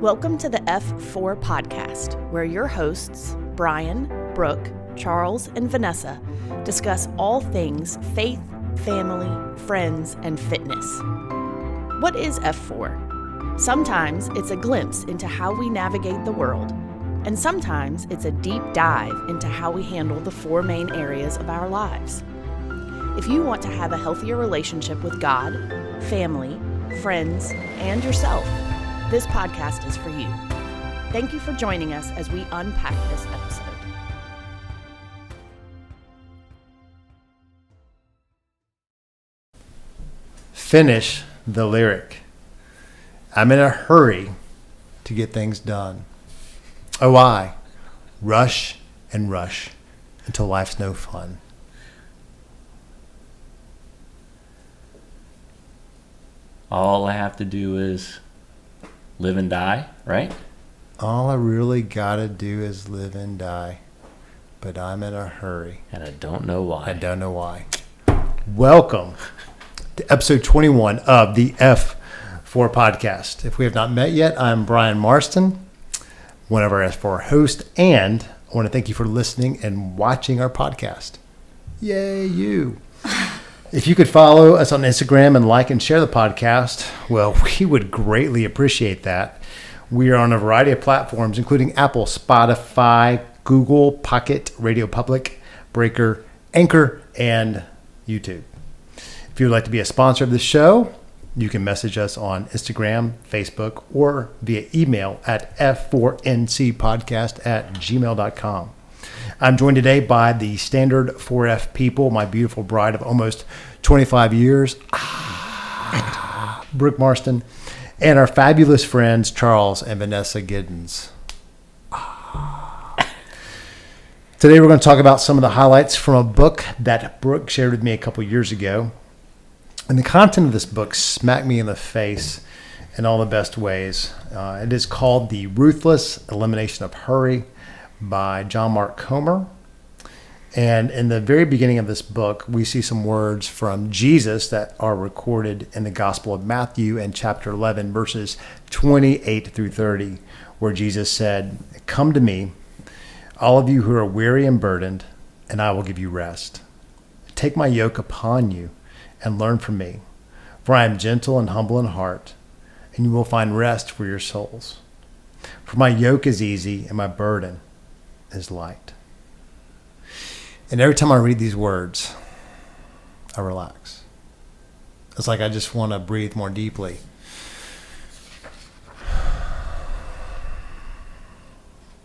Welcome to the F4 podcast, where your hosts, Brian, Brooke, Charles, and Vanessa, discuss all things faith, family, friends, and fitness. What is F4? Sometimes it's a glimpse into how we navigate the world, and sometimes it's a deep dive into how we handle the four main areas of our lives. If you want to have a healthier relationship with God, family, friends, and yourself, this podcast is for you. Thank you for joining us as we unpack this episode. Finish the lyric. I'm in a hurry to get things done. Oh, I rush and rush until life's no fun. All I have to do is live and die, right? All I really gotta do is live and die, but I'm in a hurry. And I don't know why. I don't know why. Welcome to episode 21 of the F4 podcast. If we have not met yet, I'm Brian Marston, one of our F4 hosts, and I want to thank you for listening and watching our podcast. Yay, you. If you could follow us on Instagram and like and share the podcast, well, we would greatly appreciate that. We are on a variety of platforms, including Apple, Spotify, Google, Pocket, Radio Public, Breaker, Anchor, and YouTube. If you would like to be a sponsor of the show, you can message us on Instagram, Facebook, or via email at f4ncpodcast@gmail.com. I'm joined today by the standard 4F people, my beautiful bride of almost 25 years, Brooke Marston, and our fabulous friends, Charles and Vanessa Giddens. Today we're going to talk about some of the highlights from a book that Brooke shared with me a couple years ago. And the content of this book smacked me in the face in all the best ways. It is called The Ruthless Elimination of Hurry by John Mark Comer. And in the very beginning of this book, we see some words from Jesus that are recorded in the Gospel of Matthew in chapter 11, verses 28 through 30, where Jesus said, "Come to me, all of you who are weary and burdened, and I will give you rest. Take my yoke upon you and learn from me, for I am gentle and humble in heart, and you will find rest for your souls. For my yoke is easy and my burden is light." And every time I read these words, I relax. It's like I just want to breathe more deeply.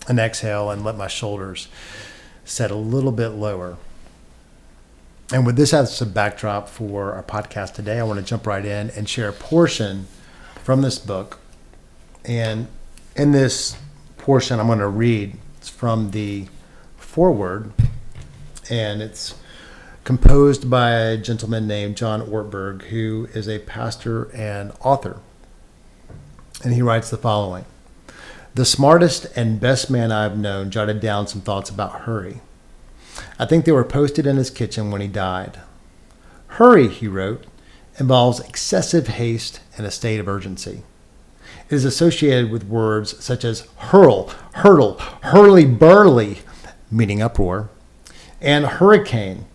And exhale and let my shoulders set a little bit lower. And with this as a backdrop for our podcast today, I want to jump right in and share a portion from this book. And in this portion, I'm going to read from the foreword, and it's composed by a gentleman named John Ortberg, who is a pastor and author. And he writes the following: "The smartest and best man I've known jotted down some thoughts about hurry. I think they were posted in his kitchen when he died. Hurry, he wrote, involves excessive haste and a state of urgency. It is associated with words such as hurl, hurtle, hurly-burly, meaning uproar, and hurricane.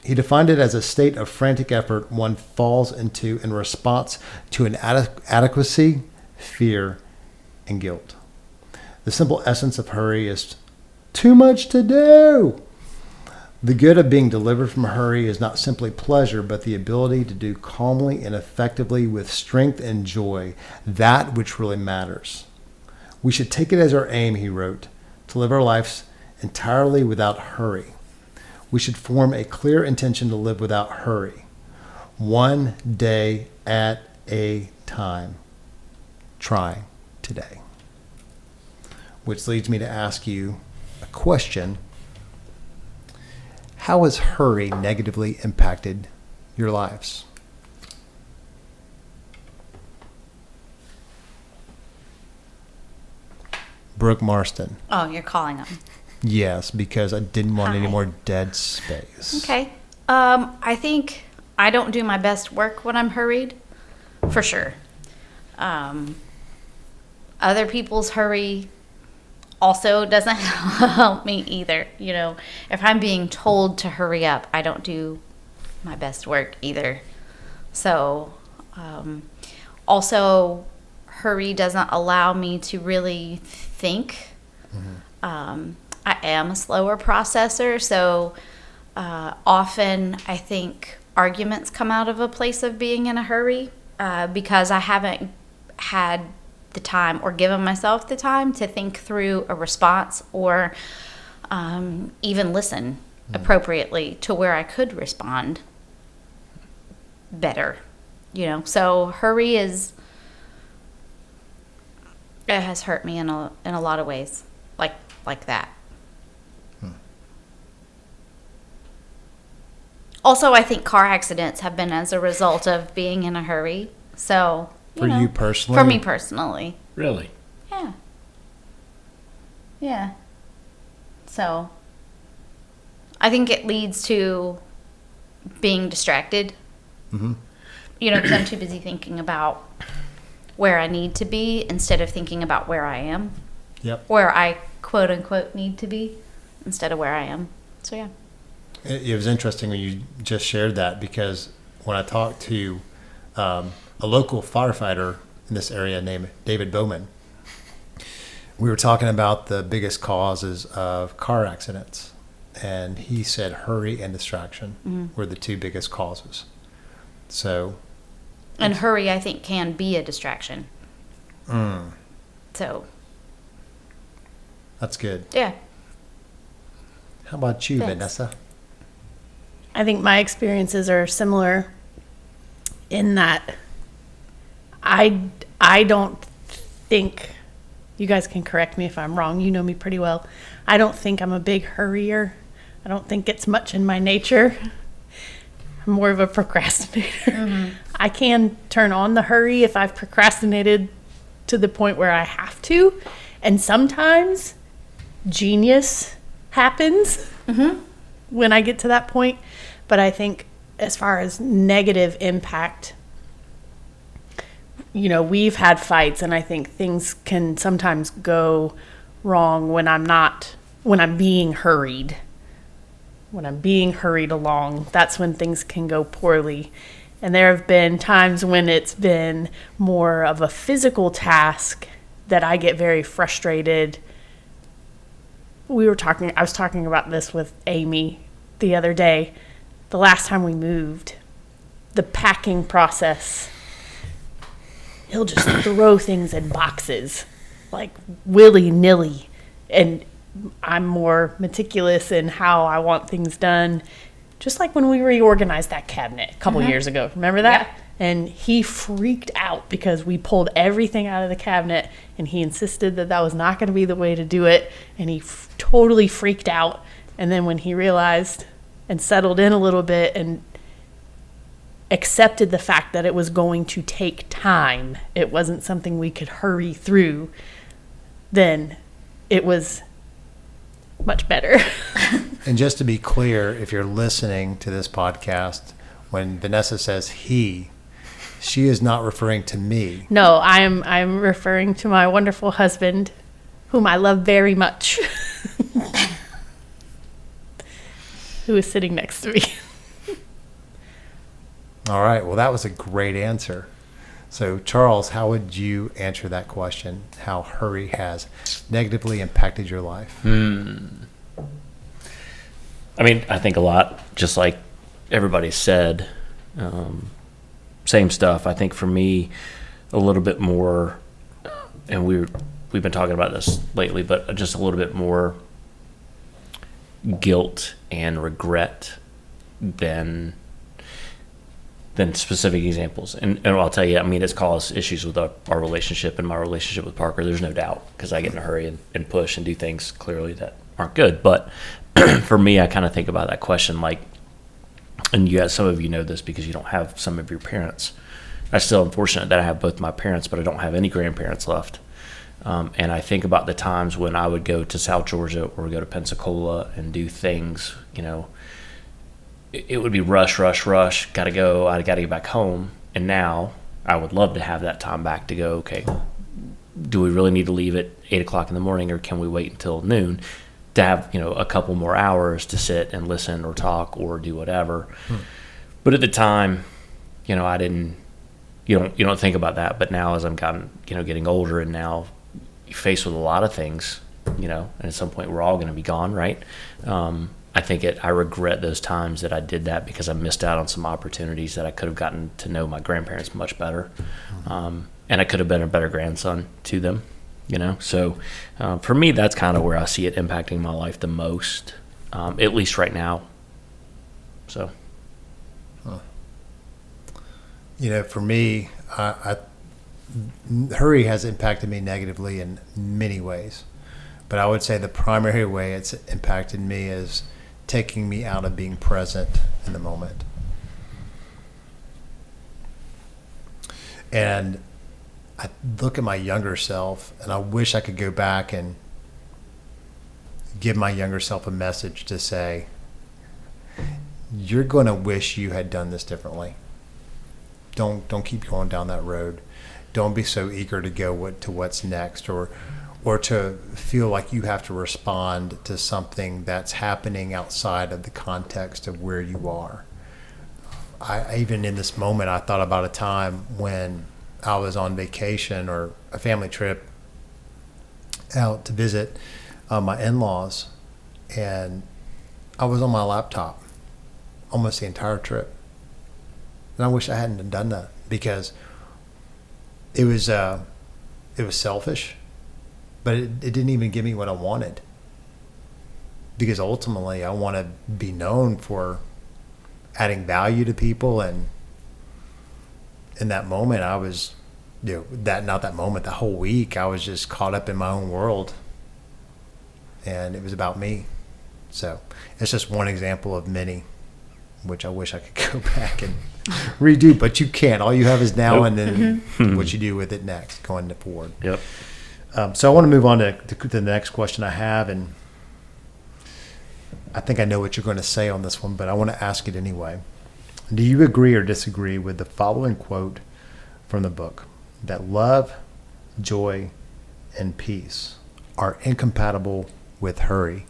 He defined it as a state of frantic effort one falls into in response to inadequacy, fear, and guilt. The simple essence of hurry is too much to do. The good of being delivered from hurry is not simply pleasure, but the ability to do calmly and effectively with strength and joy that which really matters. We should take it as our aim," he wrote, "to live our lives entirely without hurry. We should form a clear intention to live without hurry, one day at a time. Try today." Which leads me to ask you a question. How has hurry negatively impacted your lives? Brooke Marston. Oh, you're calling them. Yes, because I didn't want any Hi. more dead space. Okay. I think I don't do my best work when I'm hurried, for sure. other people's hurry also doesn't help me either. You know, if I'm being told to hurry up, I don't do my best work either. So, also, hurry doesn't allow me to really think. I am a slower processor, so often I think arguments come out of a place of being in a hurry because I haven't had the time or given myself the time to think through a response or even listen appropriately to where I could respond better. You know, so hurry it has hurt me in a lot of ways, like that. Also, I think car accidents have been as a result of being in a hurry. So, you personally? For me personally. Really? Yeah. Yeah. So, I think it leads to being distracted. Mm-hmm. You know, because I'm too busy thinking about where I need to be instead of thinking about where I am. Yep. Where I, quote unquote, need to be instead of where I am. So, yeah. It was interesting when you just shared that, because when I talked to a local firefighter in this area named David Bowman, we were talking about the biggest causes of car accidents. And he said hurry and distraction were the two biggest causes. So. And hurry, I think, can be a distraction. So. That's good. Yeah. How about you, Thanks. Vanessa? I think my experiences are similar in that I don't think, you guys can correct me if I'm wrong, you know me pretty well, I don't think I'm a big hurrier. I don't think it's much in my nature. I'm more of a procrastinator. I can turn on the hurry if I've procrastinated to the point where I have to, and sometimes genius happens when I get to that point. But I think as far as negative impact, you know, we've had fights, and I think things can sometimes go wrong when I'm being hurried. When I'm being hurried along, that's when things can go poorly. And there have been times when it's been more of a physical task that I get very frustrated. I was talking about this with Amy the other day. The last time we moved, the packing process, he'll just throw things in boxes, like willy-nilly. And I'm more meticulous in how I want things done. Just like when we reorganized that cabinet a couple years ago. Remember that? Yep. And he freaked out because we pulled everything out of the cabinet, and he insisted that was not going to be the way to do it. And he totally freaked out. And then when he realized and settled in a little bit and accepted the fact that it was going to take time, it wasn't something we could hurry through, then it was much better. And just to be clear, if you're listening to this podcast, when Vanessa says he, she is not referring to me. No, I'm referring to my wonderful husband, whom I love very much, who is sitting next to me. All right. Well, that was a great answer. So, Charles, how would you answer that question? How hurry has negatively impacted your life? I mean, I think a lot, just like everybody said, same stuff. I think for me, a little bit more, and we've been talking about this lately, but just a little bit more guilt and regret than specific examples. And I'll tell you, I mean, it's caused issues with our relationship and my relationship with Parker. There's no doubt, because I get in a hurry and push and do things clearly that aren't good. But for me, I kind of think about that question like, and you guys, some of you know this because you don't have some of your parents. I'm still unfortunate that I have both my parents, but I don't have any grandparents left. And I think about the times when I would go to South Georgia or go to Pensacola and do things, you know, it would be rush, gotta go, I gotta get back home. And now I would love to have that time back to go, okay, do we really need to leave at 8 o'clock in the morning, or can we wait until noon to have, a couple more hours to sit and listen or talk or do whatever. But at the time, I didn't, you don't think about that. But now as I'm getting older, and now you're faced with a lot of things, and at some point we're all going to be gone, right? I think I regret those times that I did that, because I missed out on some opportunities that I could have gotten to know my grandparents much better. And I could have been a better grandson to them, So for me, that's kind of where I see it impacting my life the most, at least right now. So. For me, hurry has impacted me negatively in many ways. But I would say the primary way it's impacted me is taking me out of being present in the moment. And I look at my younger self, and I wish I could go back and give my younger self a message to say, you're going to wish you had done this differently. Don't keep going down that road. Don't be so eager to go to what's next, or to feel like you have to respond to something that's happening outside of the context of where you are. Even in this moment, I thought about a time when I was on vacation or a family trip out to visit my in-laws, and I was on my laptop almost the entire trip. And I wish I hadn't done that, because it was selfish, but it didn't even give me what I wanted. Because ultimately, I want to be known for adding value to people, and in that moment, I was, the whole week, I was just caught up in my own world, and it was about me. So it's just one example of many, which I wish I could go back and redo, but you can't. All you have is now and then what you do with it next, going forward. Yep. So I want to move on to the next question I have, and I think I know what you're going to say on this one, but I want to ask it anyway. Do you agree or disagree with the following quote from the book, that love, joy, and peace are incompatible with hurry?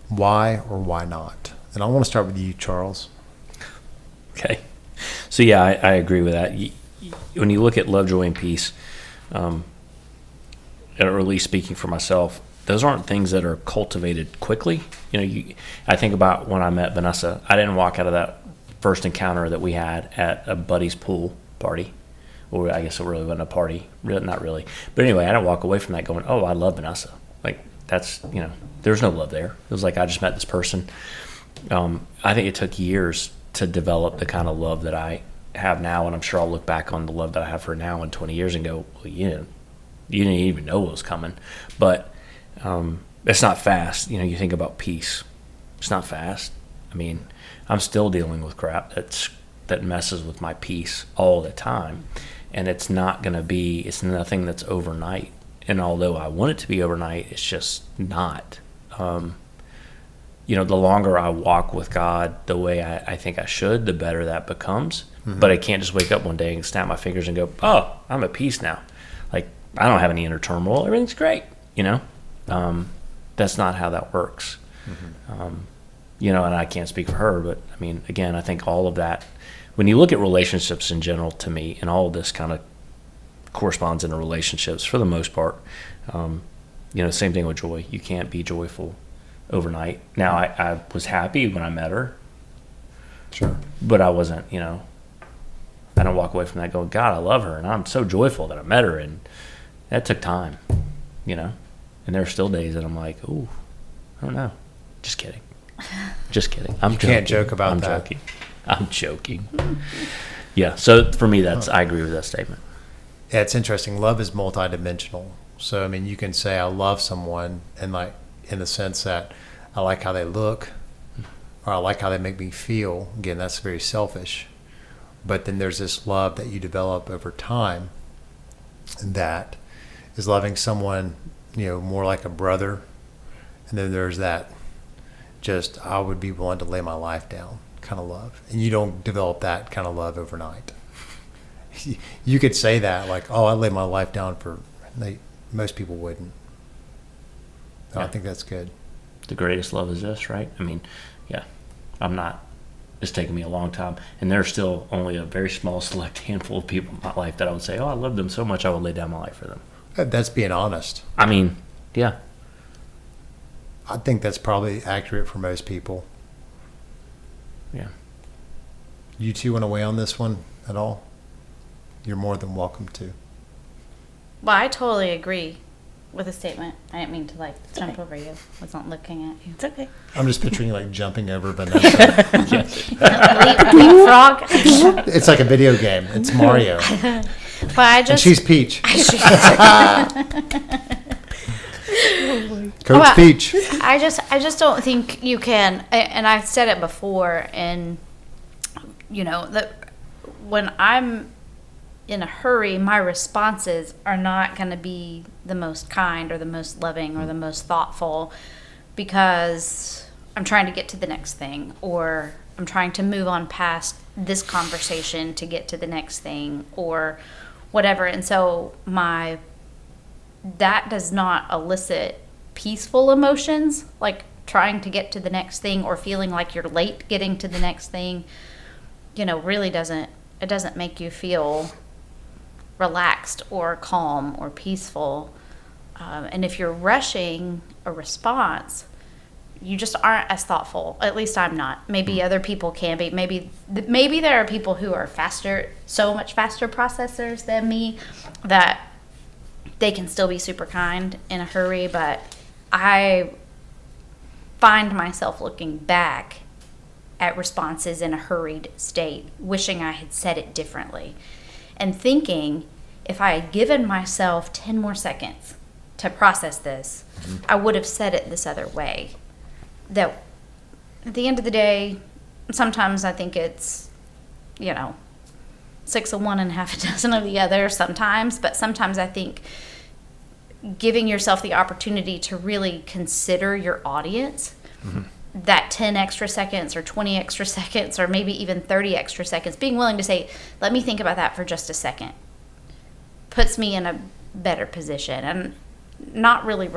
Why or why not? And I want to start with you, Charles. Okay. So yeah, I agree with that. When you look at love, joy, and peace, or at least speaking for myself, those aren't things that are cultivated quickly. I think about when I met Vanessa. I didn't walk out of that first encounter that we had at a buddy's pool party, or I guess it really wasn't a party, not really. But anyway, I didn't walk away from that going, "Oh, I love Vanessa." Like that's there's no love there. It was like I just met this person. I think it took years to develop the kind of love that I have now, and I'm sure I'll look back on the love that I have for her now in 20 years and go, well, you didn't even know what was coming. But it's not fast. You think about peace. It's not fast. I mean, I'm still dealing with crap that messes with my peace all the time, and it's nothing that's overnight. And although I want it to be overnight, it's just not. The longer I walk with God the way I think I should, the better that becomes. Mm-hmm. But I can't just wake up one day and snap my fingers and go, oh, I'm at peace now. Like, I don't have any inner turmoil. Everything's great, That's not how that works. Mm-hmm. And I can't speak for her, but, I mean, again, I think all of that, when you look at relationships in general, to me, and all of this kind of corresponds into relationships for the most part, same thing with joy. You can't be joyful overnight. Now, I was happy when I met her. Sure. But I wasn't, I don't walk away from that going, God, I love her, and I'm so joyful that I met her, and that took time, And there are still days that I'm like, ooh, I don't know. Just kidding. Just kidding. I'm joking. Can't joke about that. I'm joking. Yeah, so for me, I agree with that statement. Yeah, it's interesting. Love is multidimensional. So, I mean, you can say I love someone, and like, in the sense that I like how they look, or I like how they make me feel. Again, that's very selfish. But then there's this love that you develop over time that is loving someone, more like a brother. And then there's that just, I would be willing to lay my life down kind of love. And you don't develop that kind of love overnight. You could say that, like, oh, I lay my life down for Most people wouldn't. So I think that's good. The greatest love is this, right? I mean, yeah, it's taken me a long time. And there's still only a very small select handful of people in my life that I would say, oh, I love them so much I would lay down my life for them. That's being honest. I mean, yeah. I think that's probably accurate for most people. Yeah. You two want to weigh on this one at all? You're more than welcome to. Well, I totally agree with the statement. I didn't mean to jump over you. I wasn't looking at you. It's okay. I'm just picturing you jumping over Vanessa. Leapfrog. It's like a video game. It's Mario. But And she's Peach. Coach Well, Peach. I just don't think you can. And I've said it before. And that when I'm in a hurry, my responses are not going to be the most kind or the most loving or the most thoughtful, because I'm trying to get to the next thing, or I'm trying to move on past this conversation to get to the next thing, or whatever. And so that does not elicit peaceful emotions, like trying to get to the next thing or feeling like you're late getting to the next thing. Really doesn't make you feel relaxed or calm or peaceful. And if you're rushing a response, you just aren't as thoughtful. At least I'm not. Maybe other people can be. Maybe there are people who are so much faster processors than me, that they can still be super kind in a hurry. But I find myself looking back at responses in a hurried state, wishing I had said it differently, and thinking, if I had given myself 10 more seconds to process this, I would have said it this other way. That at the end of the day, sometimes I think it's, 6 of one and half a dozen of the other sometimes, but sometimes I think giving yourself the opportunity to really consider your audience, that 10 extra seconds or 20 extra seconds or maybe even 30 extra seconds, being willing to say, let me think about that for just a second, puts me in a better position. And not really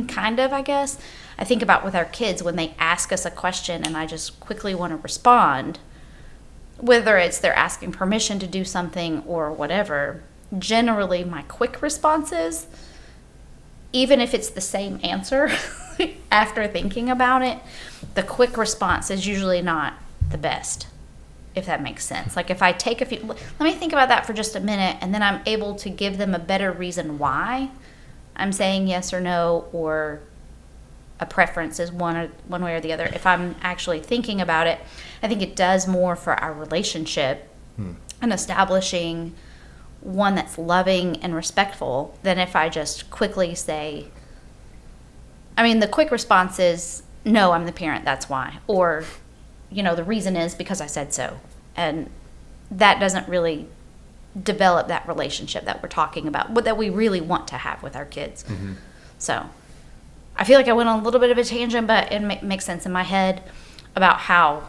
kind of, I guess. I think about with our kids when they ask us a question and I just quickly want to respond, whether it's they're asking permission to do something or whatever. Generally, my quick responses, even if it's the same answer after thinking about it, the quick response is usually not the best, if that makes sense. Like if I take let me think about that for just a minute, and then I'm able to give them a better reason why I'm saying yes or no, or a preference is one way or the other. If I'm actually thinking about it, I think it does more for our relationship and establishing one that's loving and respectful than if I just quickly say, the quick response is, no, I'm the parent, that's why. Or, the reason is because I said so. And that doesn't really develop that relationship that we're talking about, that we really want to have with our kids. So I feel like I went on a little bit of a tangent, but it makes sense in my head about how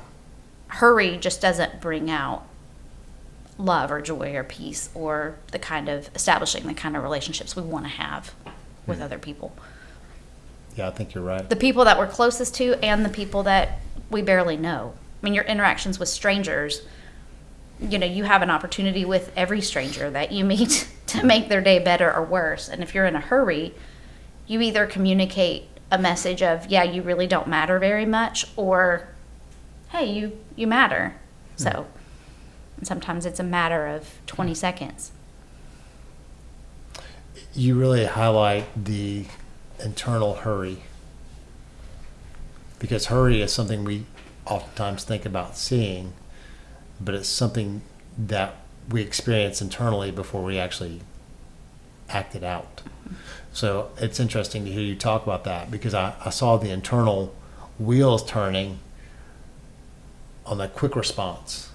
hurry just doesn't bring out love or joy or peace or establishing the kind of relationships we want to have with other people. Yeah, I think you're right. The people that we're closest to and the people that we barely know. Your interactions with strangers, you have an opportunity with every stranger that you meet to make their day better or worse. And if you're in a hurry, you either communicate a message of, yeah, you really don't matter very much, or, hey, you matter. So sometimes it's a matter of 20 seconds. You really highlight the internal hurry, because hurry is something we oftentimes think about seeing, but it's something that we experience internally before we actually act it out. So it's interesting to hear you talk about that, because I saw the internal wheels turning on that quick response.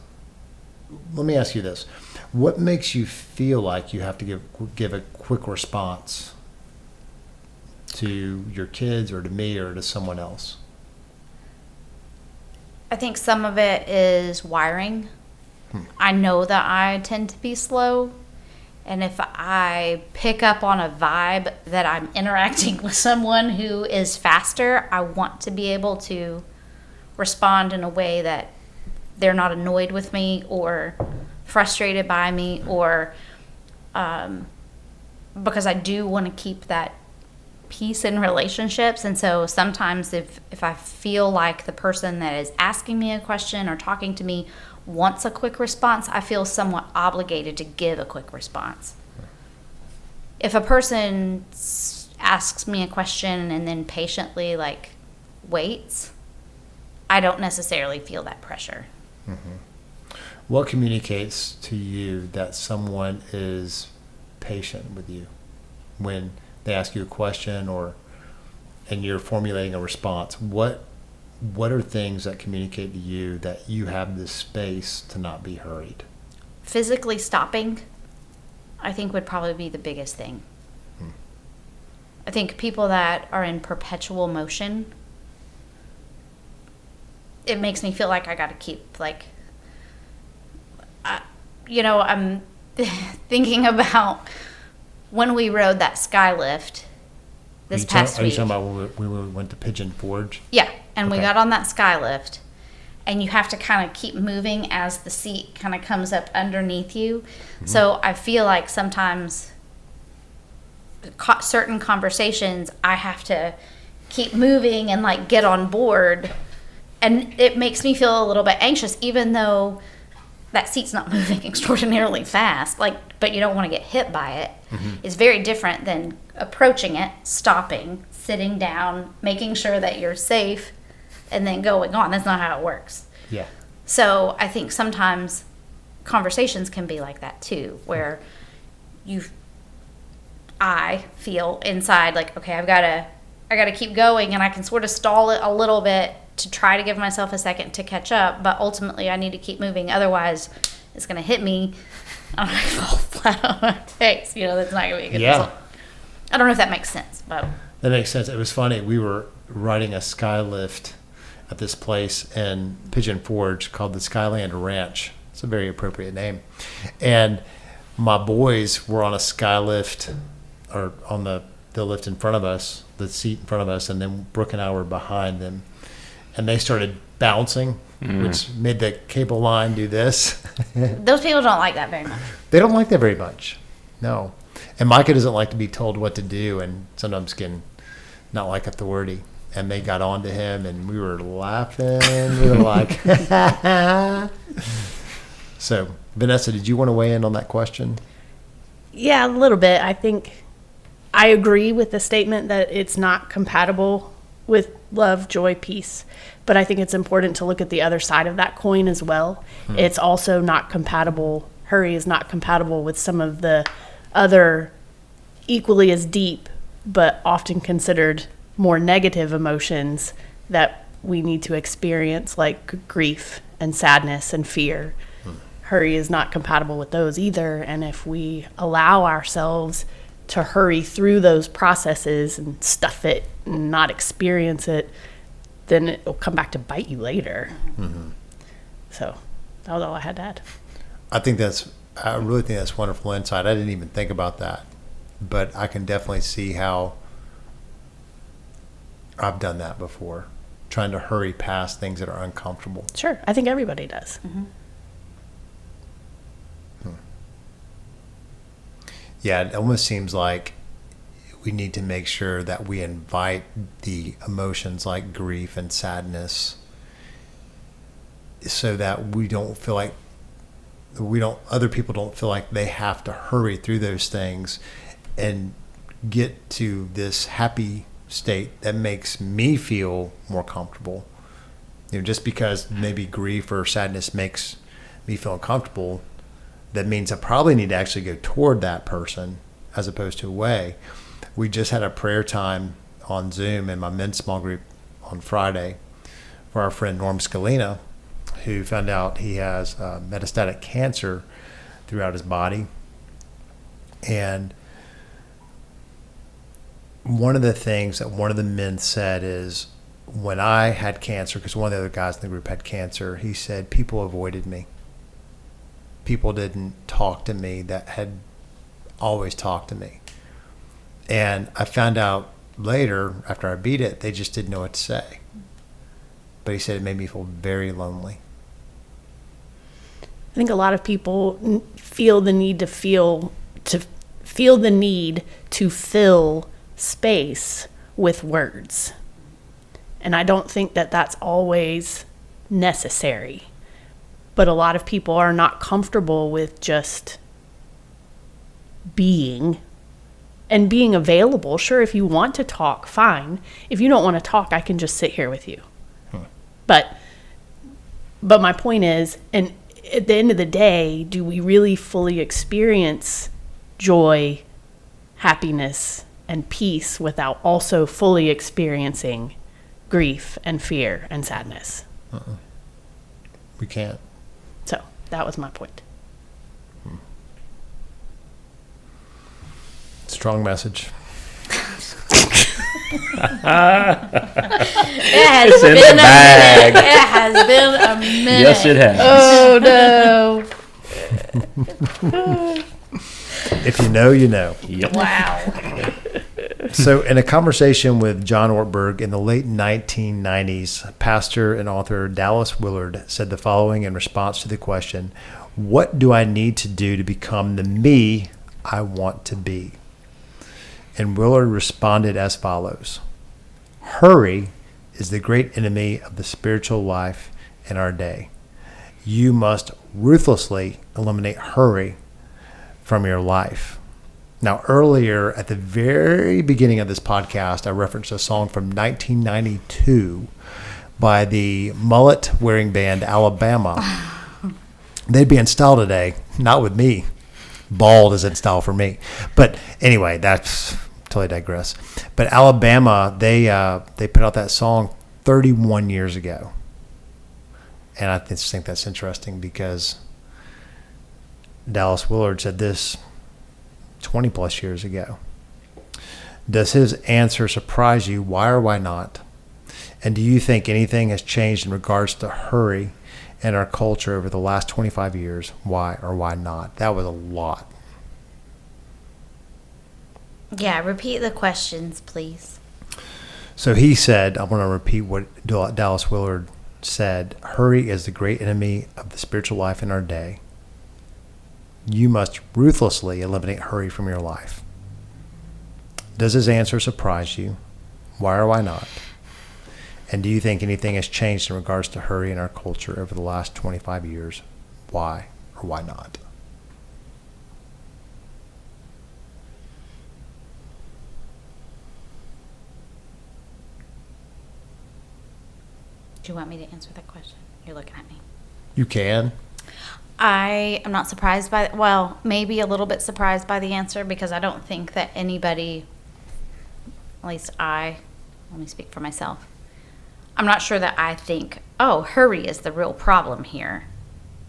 Let me ask you this. What makes you feel like you have to give a quick response to your kids or to me or to someone else? I think some of it is wiring. I know that I tend to be slow, And if I pick up on a vibe that I'm interacting with someone who is faster, I want to be able to respond in a way that they're not annoyed with me or frustrated by me, or because I do want to keep that peace in relationships. And so sometimes if I feel like the person that is asking me a question or talking to me wants a quick response, I feel somewhat obligated to give a quick response. If a person asks me a question and then patiently like waits, I don't necessarily feel that pressure. Mm-hmm. What communicates to you that someone is patient with you when they ask you a question and you're formulating a response? What are things that communicate to you that you have this space to not be hurried? Physically stopping, I think, would probably be the biggest thing. I think people that are in perpetual motion, it makes me feel like I got to keep, like, I'm thinking about when we rode that sky lift this past week. Are you talking about when we went to Pigeon Forge? Yeah, and we Okay. got on that sky lift, and you have to kind of keep moving as the seat kind of comes up underneath you. Mm-hmm. So I feel like sometimes certain conversations I have to keep moving and like get on board, and it makes me feel a little bit anxious, even though that seat's not moving extraordinarily fast, but you don't want to get hit by it. Mm-hmm. It's very different than approaching it, stopping, sitting down, making sure that you're safe, and then going on. That's not how it works. Yeah. So I think sometimes conversations can be like that too, where I feel inside like, okay, I gotta keep going, and I can sort of stall it a little bit to try to give myself a second to catch up, but ultimately I need to keep moving, otherwise it's going to hit me and I fall flat on my face. That's not going to be a good result. I don't know if that makes sense, but that makes sense. It was funny. We were riding a sky lift at this place in Pigeon Forge called the Skyland Ranch. It's a very appropriate name. And my boys were on a sky lift, or on the lift in front of us, the seat in front of us, and then Brooke and I were behind them. And they started bouncing, which made the cable line do this. Those people don't like that very much. They don't like that very much. No. And Micah doesn't like to be told what to do, and sometimes can not like authority. And they got on to him, and we were laughing. We were like, So, Vanessa, did you want to weigh in on that question? Yeah, a little bit. I think I agree with the statement that it's not compatible with love, joy, peace. But I think it's important to look at the other side of that coin as well. It's also not compatible. Hurry is not compatible with some of the other equally as deep, but often considered more negative emotions that we need to experience, like grief and sadness and fear. Hurry is not compatible with those either. And if we allow ourselves to hurry through those processes and stuff it and not experience it, then it'll come back to bite you later. Mm-hmm. So that was all I had to add. I really think that's wonderful insight. I didn't even think about that, but I can definitely see how I've done that before, trying to hurry past things that are uncomfortable. Sure. I think everybody does. Mm-hmm. Yeah, it almost seems like we need to make sure that we invite the emotions like grief and sadness, so that we don't feel like other people don't feel like they have to hurry through those things and get to this happy state that makes me feel more comfortable. Just because maybe grief or sadness makes me feel uncomfortable, that means I probably need to actually go toward that person as opposed to away. We just had a prayer time on Zoom in my men's small group on Friday for our friend Norm Scalina, who found out he has metastatic cancer throughout his body. And one of the things that one of the men said is, when I had cancer, because one of the other guys in the group had cancer, he said, people avoided me. People didn't talk to me that had always talk to me. And I found out later, after I beat it, they just didn't know what to say. But he said it made me feel very lonely. I think a lot of people feel the need to feel the need to fill space with words. And I don't think that that's always necessary. But a lot of people are not comfortable with just being and being available. Sure, if you want to talk, fine. If you don't want to talk, I can just sit here with you. But my point is, and at the end of the day, do we really fully experience joy, happiness, and peace without also fully experiencing grief and fear and sadness? We can't. So that was my point. Strong message. It has in been the bag. It has been a minute. Yes, it has. Oh no. If you know, you know. Yep. Wow. So in a conversation with John Ortberg in the late 1990s, pastor and author Dallas Willard said the following in response to the question, what do I need to do to become the me I want to be? And Willard responded as follows: hurry is the great enemy of the spiritual life in our day. You must ruthlessly eliminate hurry from your life. Now, earlier at the very beginning of this podcast, I referenced a song from 1992 by the mullet-wearing band Alabama. They'd be in style today, not with me. Bald is in style for me. But anyway, that's totally digress. But Alabama, they put out that song 31 years ago. And I just think that's interesting because Dallas Willard said this 20 plus years ago. Does his answer surprise you? Why or why not? And do you think anything has changed in regards to hurry in our culture over the last 25 years? Why or why not? That was a lot. Yeah, repeat the questions, please. So he said, I want to repeat what Dallas Willard said. Hurry is the great enemy of the spiritual life in our day. You must ruthlessly eliminate hurry from your life. Does his answer surprise you? Why or why not? And do you think anything has changed in regards to hurry in our culture over the last 25 years? Why or why not? Do you want me to answer that question? You're looking at me. You can. I am not surprised by, well, maybe a little bit surprised by the answer because I don't think that anybody, at least let me speak for myself. I'm not sure that I think, oh, hurry is the real problem here.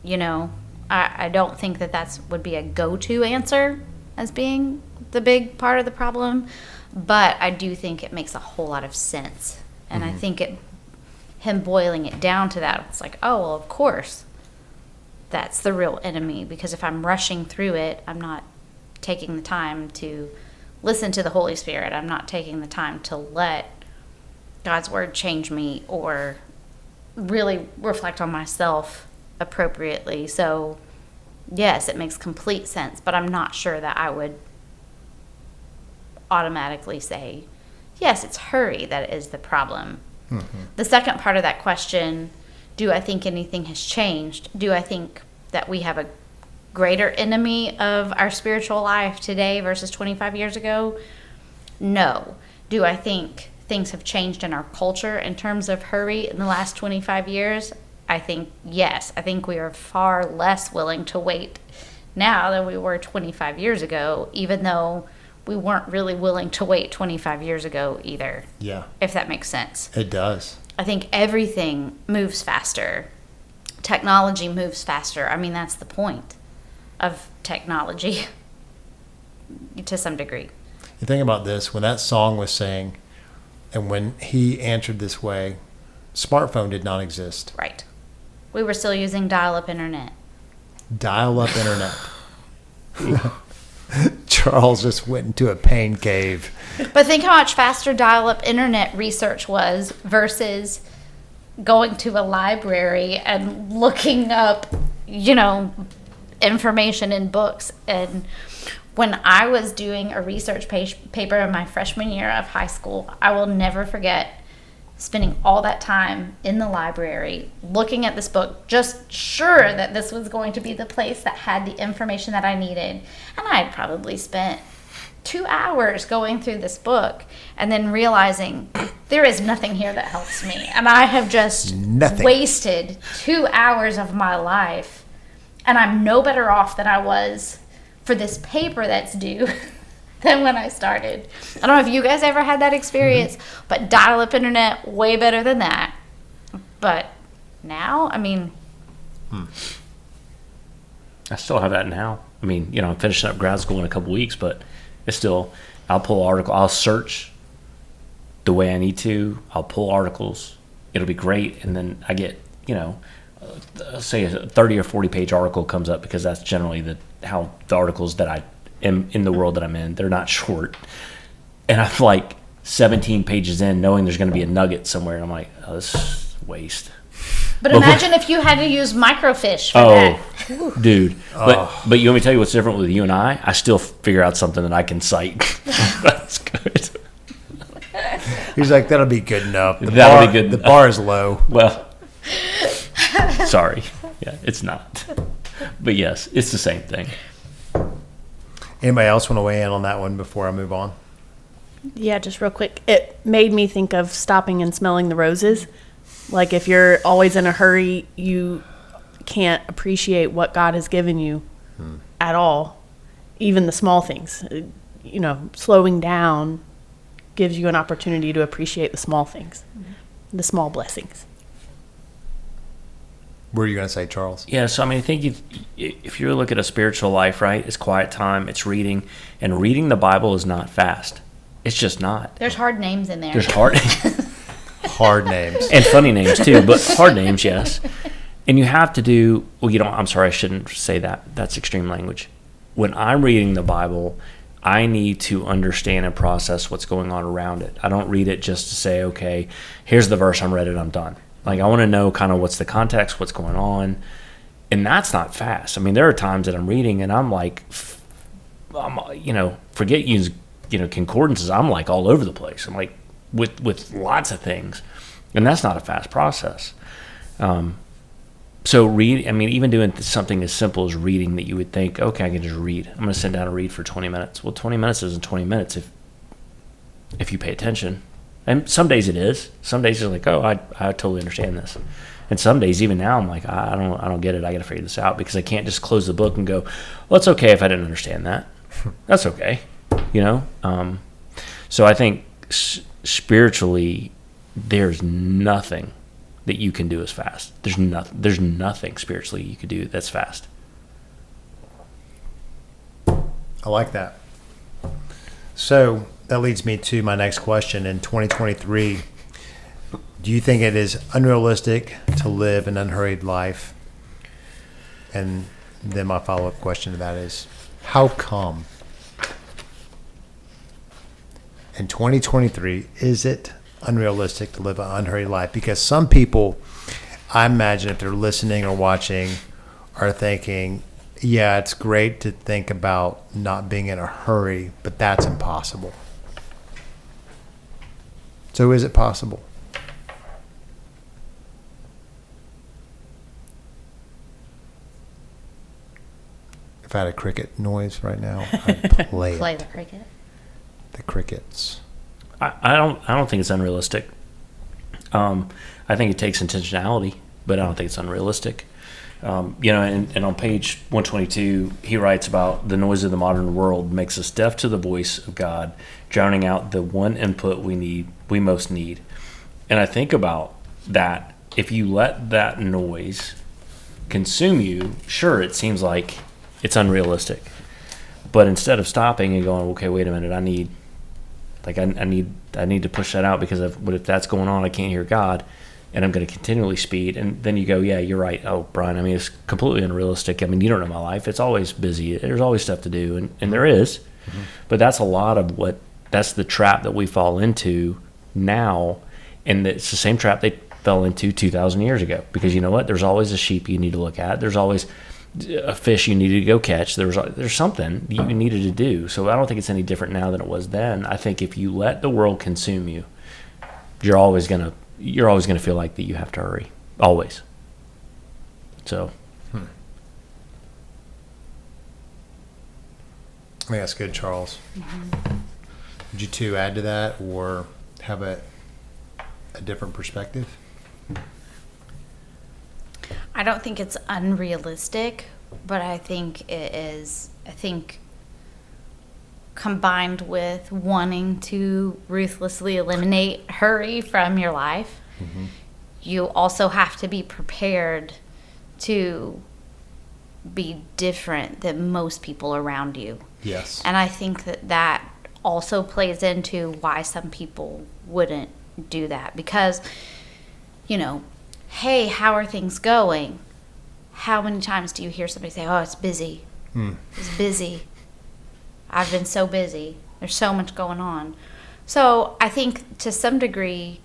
You know, I don't think that would be a go-to answer as being the big part of the problem, but I do think it makes a whole lot of sense. And I think him boiling it down to that, it's like, oh, well, of course, that's the real enemy, because if I'm rushing through it, I'm not taking the time to listen to the Holy Spirit. I'm not taking the time to let God's word change me or really reflect on myself appropriately. So, yes, it makes complete sense, but I'm not sure that I would automatically say, yes, it's hurry that is the problem. The second part of that question, do I think anything has changed? Do I think that we have a greater enemy of our spiritual life today versus 25 years ago? No. Do I think things have changed in our culture in terms of hurry in the last 25 years? I think yes. I think we are far less willing to wait now than we were 25 years ago, even though we weren't really willing to wait 25 years ago either. Yeah. If that makes sense. It does. I think everything moves faster. Technology moves faster. I mean, that's the point of technology to some degree. You think about this, when that song was sang and when he answered this way, smartphone did not exist. Right. We were still using dial-up internet. Dial-up internet. Charles just went into a pain cave. But think how much faster dial-up internet research was versus going to a library and looking up, information in books. And when I was doing a research paper in my freshman year of high school, I will never forget spending all that time in the library looking at this book, just sure that this was going to be the place that had the information that I needed. And I probably spent 2 hours going through this book and then realizing there is nothing here that helps me. And I have just wasted 2 hours of my life. And I'm no better off than I was for this paper that's due than when I started. I don't know if you guys ever had that experience, but dial-up internet, way better than that. But now, I still have that now. I'm finishing up grad school in a couple weeks, but it's still, I'll pull article, I'll search the way I need to, I'll pull articles, it'll be great, and then I get, say a 30 or 40 page article comes up, because that's generally how the articles that I am in the world that I'm in, they're not short. And I'm like 17 pages in, knowing there's going to be a nugget somewhere, and I'm like, oh, this is waste. But imagine if you had to use microfiche for that. Dude. But you want me to tell you what's different with you and I still figure out something that I can cite. That's good. He's like, that'll be good enough. That'll be good. The bar is low. Well, sorry. Yeah, it's not. But yes, it's the same thing. Anybody else want to weigh in on that one before I move on? Yeah, just real quick. It made me think of stopping and smelling the roses. Like, if you're always in a hurry, you can't appreciate what God has given you at all. Even the small things. Slowing down gives you an opportunity to appreciate the small things, the small blessings. What were you going to say, Charles? Yeah, so I think if you look at a spiritual life, right, it's quiet time, it's reading, and reading the Bible is not fast. It's just not. There's hard names in there. There's hard names. And funny names too, but hard names, yes. And you have to do, I'm sorry, I shouldn't say that. That's extreme language. When I'm reading the Bible, I need to understand and process what's going on around it. I don't read it just to say, okay, here's the verse, I'm read it, I'm done. Like, I want to know kind of what's the context, what's going on. And that's not fast. There are times that I'm reading and I'm like, forget using, concordances. I'm like all over the place. I'm like with lots of things. And that's not a fast process. So even doing something as simple as reading, that you would think, okay, I can just read. I'm going to sit down and read for 20 minutes. Well, 20 minutes isn't 20 minutes if you pay attention. And some days it is. Some days you're like, oh, I totally understand this. And some days, even now, I'm like, I don't get it. I got to figure this out, because I can't just close the book and go, well, it's okay if I didn't understand that. That's okay, So I think spiritually, there's nothing that you can do as fast. There's nothing spiritually you could do that's fast. I like that. So that leads me to my next question. In 2023, do you think it is unrealistic to live an unhurried life? And then my follow-up question to that is, how come? In 2023, is it unrealistic to live an unhurried life? Because some people, I imagine, if they're listening or watching, are thinking, yeah, it's great to think about not being in a hurry, but that's impossible. So is it possible? If I had a cricket noise right now, I'd play Play it. the cricket. The crickets. I don't think it's unrealistic. I think it takes intentionality, but I don't think it's unrealistic. And on page 122, he writes about the noise of the modern world makes us deaf to the voice of God, drowning out the one input we most need. And I think about that. If you let that noise consume you, sure, it seems like it's unrealistic. But instead of stopping and going, okay, wait a minute, I need to push that out, because what if that's going on? I can't hear God, and I'm going to continually speed. And then you go, yeah, you're right. Oh, Brian, it's completely unrealistic. You don't know my life. It's always busy. There's always stuff to do, and there is. But that's a lot of that's the trap that we fall into now. And it's the same trap they fell into 2,000 years ago. Because you know what? There's always a sheep you need to look at. There's always a fish you needed to go catch. There's something you needed to do. So I don't think it's any different now than it was then. I think if you let the world consume you, you're always gonna feel like that you have to hurry. Always. So I think that's good, Charles. Would you two add to that or have a different perspective? I don't think it's unrealistic, but I think it is. I think combined with wanting to ruthlessly eliminate hurry from your life, you also have to be prepared to be different than most people around you. Yes. And I think that also plays into why some people wouldn't do that. Because, hey, how are things going? How many times do you hear somebody say, oh, it's busy. It's busy. I've been so busy. There's so much going on. So I think to some degree,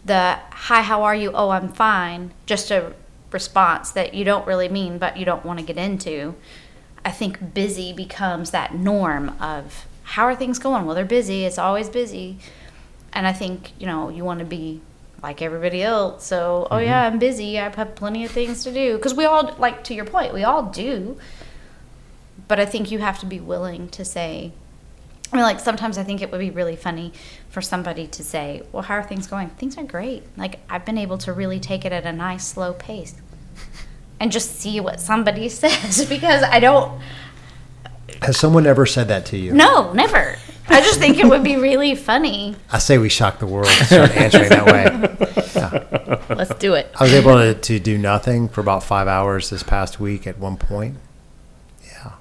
the hi, how are you? Oh, I'm fine. Just a response that you don't really mean, but you don't want to get into. I think busy becomes that norm of how are things going? Well, they're busy. It's always busy. And I think, you want to be like everybody else. So, oh yeah, I'm busy. I have plenty of things to do. Because we all, like to your point, we all do. But I think you have to be willing to say, sometimes I think it would be really funny for somebody to say, well, how are things going? Things are great. Like, I've been able to really take it at a nice, slow pace. And just see what somebody says. Because I don't... Has someone ever said that to you? No, never. I just think it would be really funny. I say we shock the world and start answering that way. Yeah. Let's do it. I was able to do nothing for about 5 hours this past week at one point. Yeah.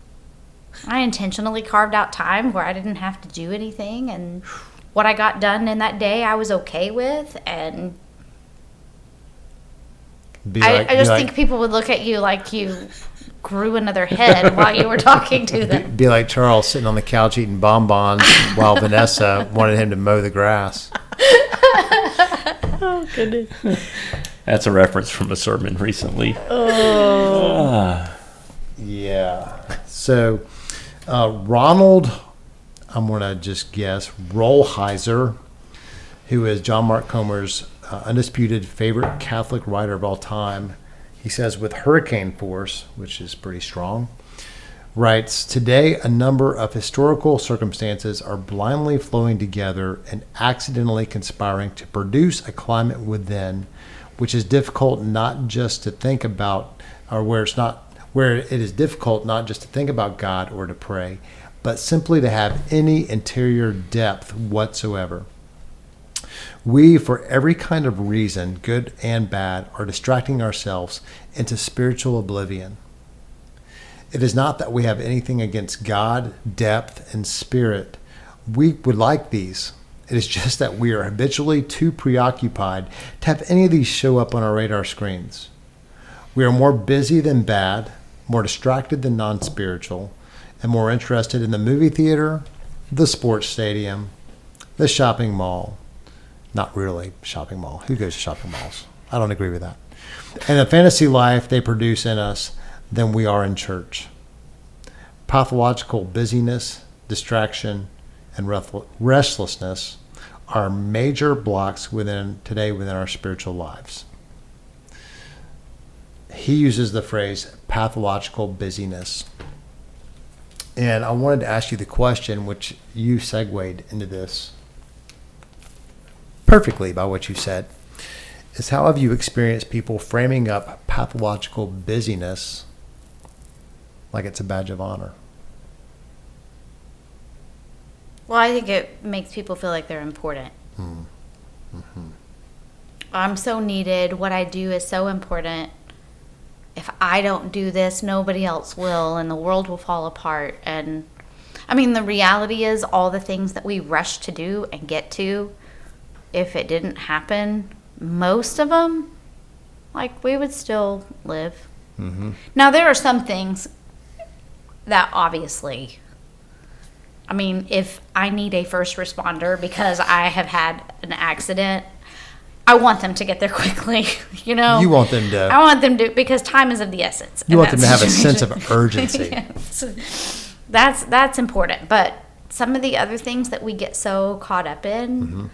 I intentionally carved out time where I didn't have to do anything, and what I got done in that day I was okay with, and I just think people would look at you like you grew another head while you were talking to them. Be like Charles sitting on the couch eating bonbons while Vanessa wanted him to mow the grass. Oh, goodness. that's a reference from a sermon recently. Yeah. So, Ronald, I'm going to just guess, Rollheiser, who is John Mark Comer's undisputed favorite Catholic writer of all time, he says, with hurricane force, which is pretty strong, writes, today a number of historical circumstances are blindly flowing together and accidentally conspiring to produce a climate within which is difficult not just to think about, or where it is difficult not just to think about God or to pray, but simply to have any interior depth whatsoever. We, for every kind of reason, good and bad, are distracting ourselves into spiritual oblivion. It is not that we have anything against God, depth, and spirit. We would like these. It is just that we are habitually too preoccupied to have any of these show up on our radar screens. We are more busy than bad, more distracted than non-spiritual, and more interested in the movie theater, the sports stadium, the shopping mall. Not really shopping mall. Who goes to shopping malls? I don't agree with that. And the fantasy life they produce in us than we are in church. Pathological busyness, distraction, and restlessness are major blocks within our spiritual lives. He uses the phrase pathological busyness. And I wanted to ask you the question, which you segued into this perfectly by what you said, is how have you experienced people framing up pathological busyness like it's a badge of honor? Well, I think it makes people feel like they're important. Mm-hmm. I'm so needed. What I do is so important. If I don't do this, nobody else will, and the world will fall apart. And the reality is all the things that we rush to do and get to, if it didn't happen, most of them, we would still live. Mm-hmm. Now, there are some things that obviously I mean, if I need a first responder because I have had an accident, I want them to get there quickly, you know? You want them to... I want them to, because time is of the essence. You want them to have a sense of urgency. Yes. That's important. But some of the other things that we get so caught up in,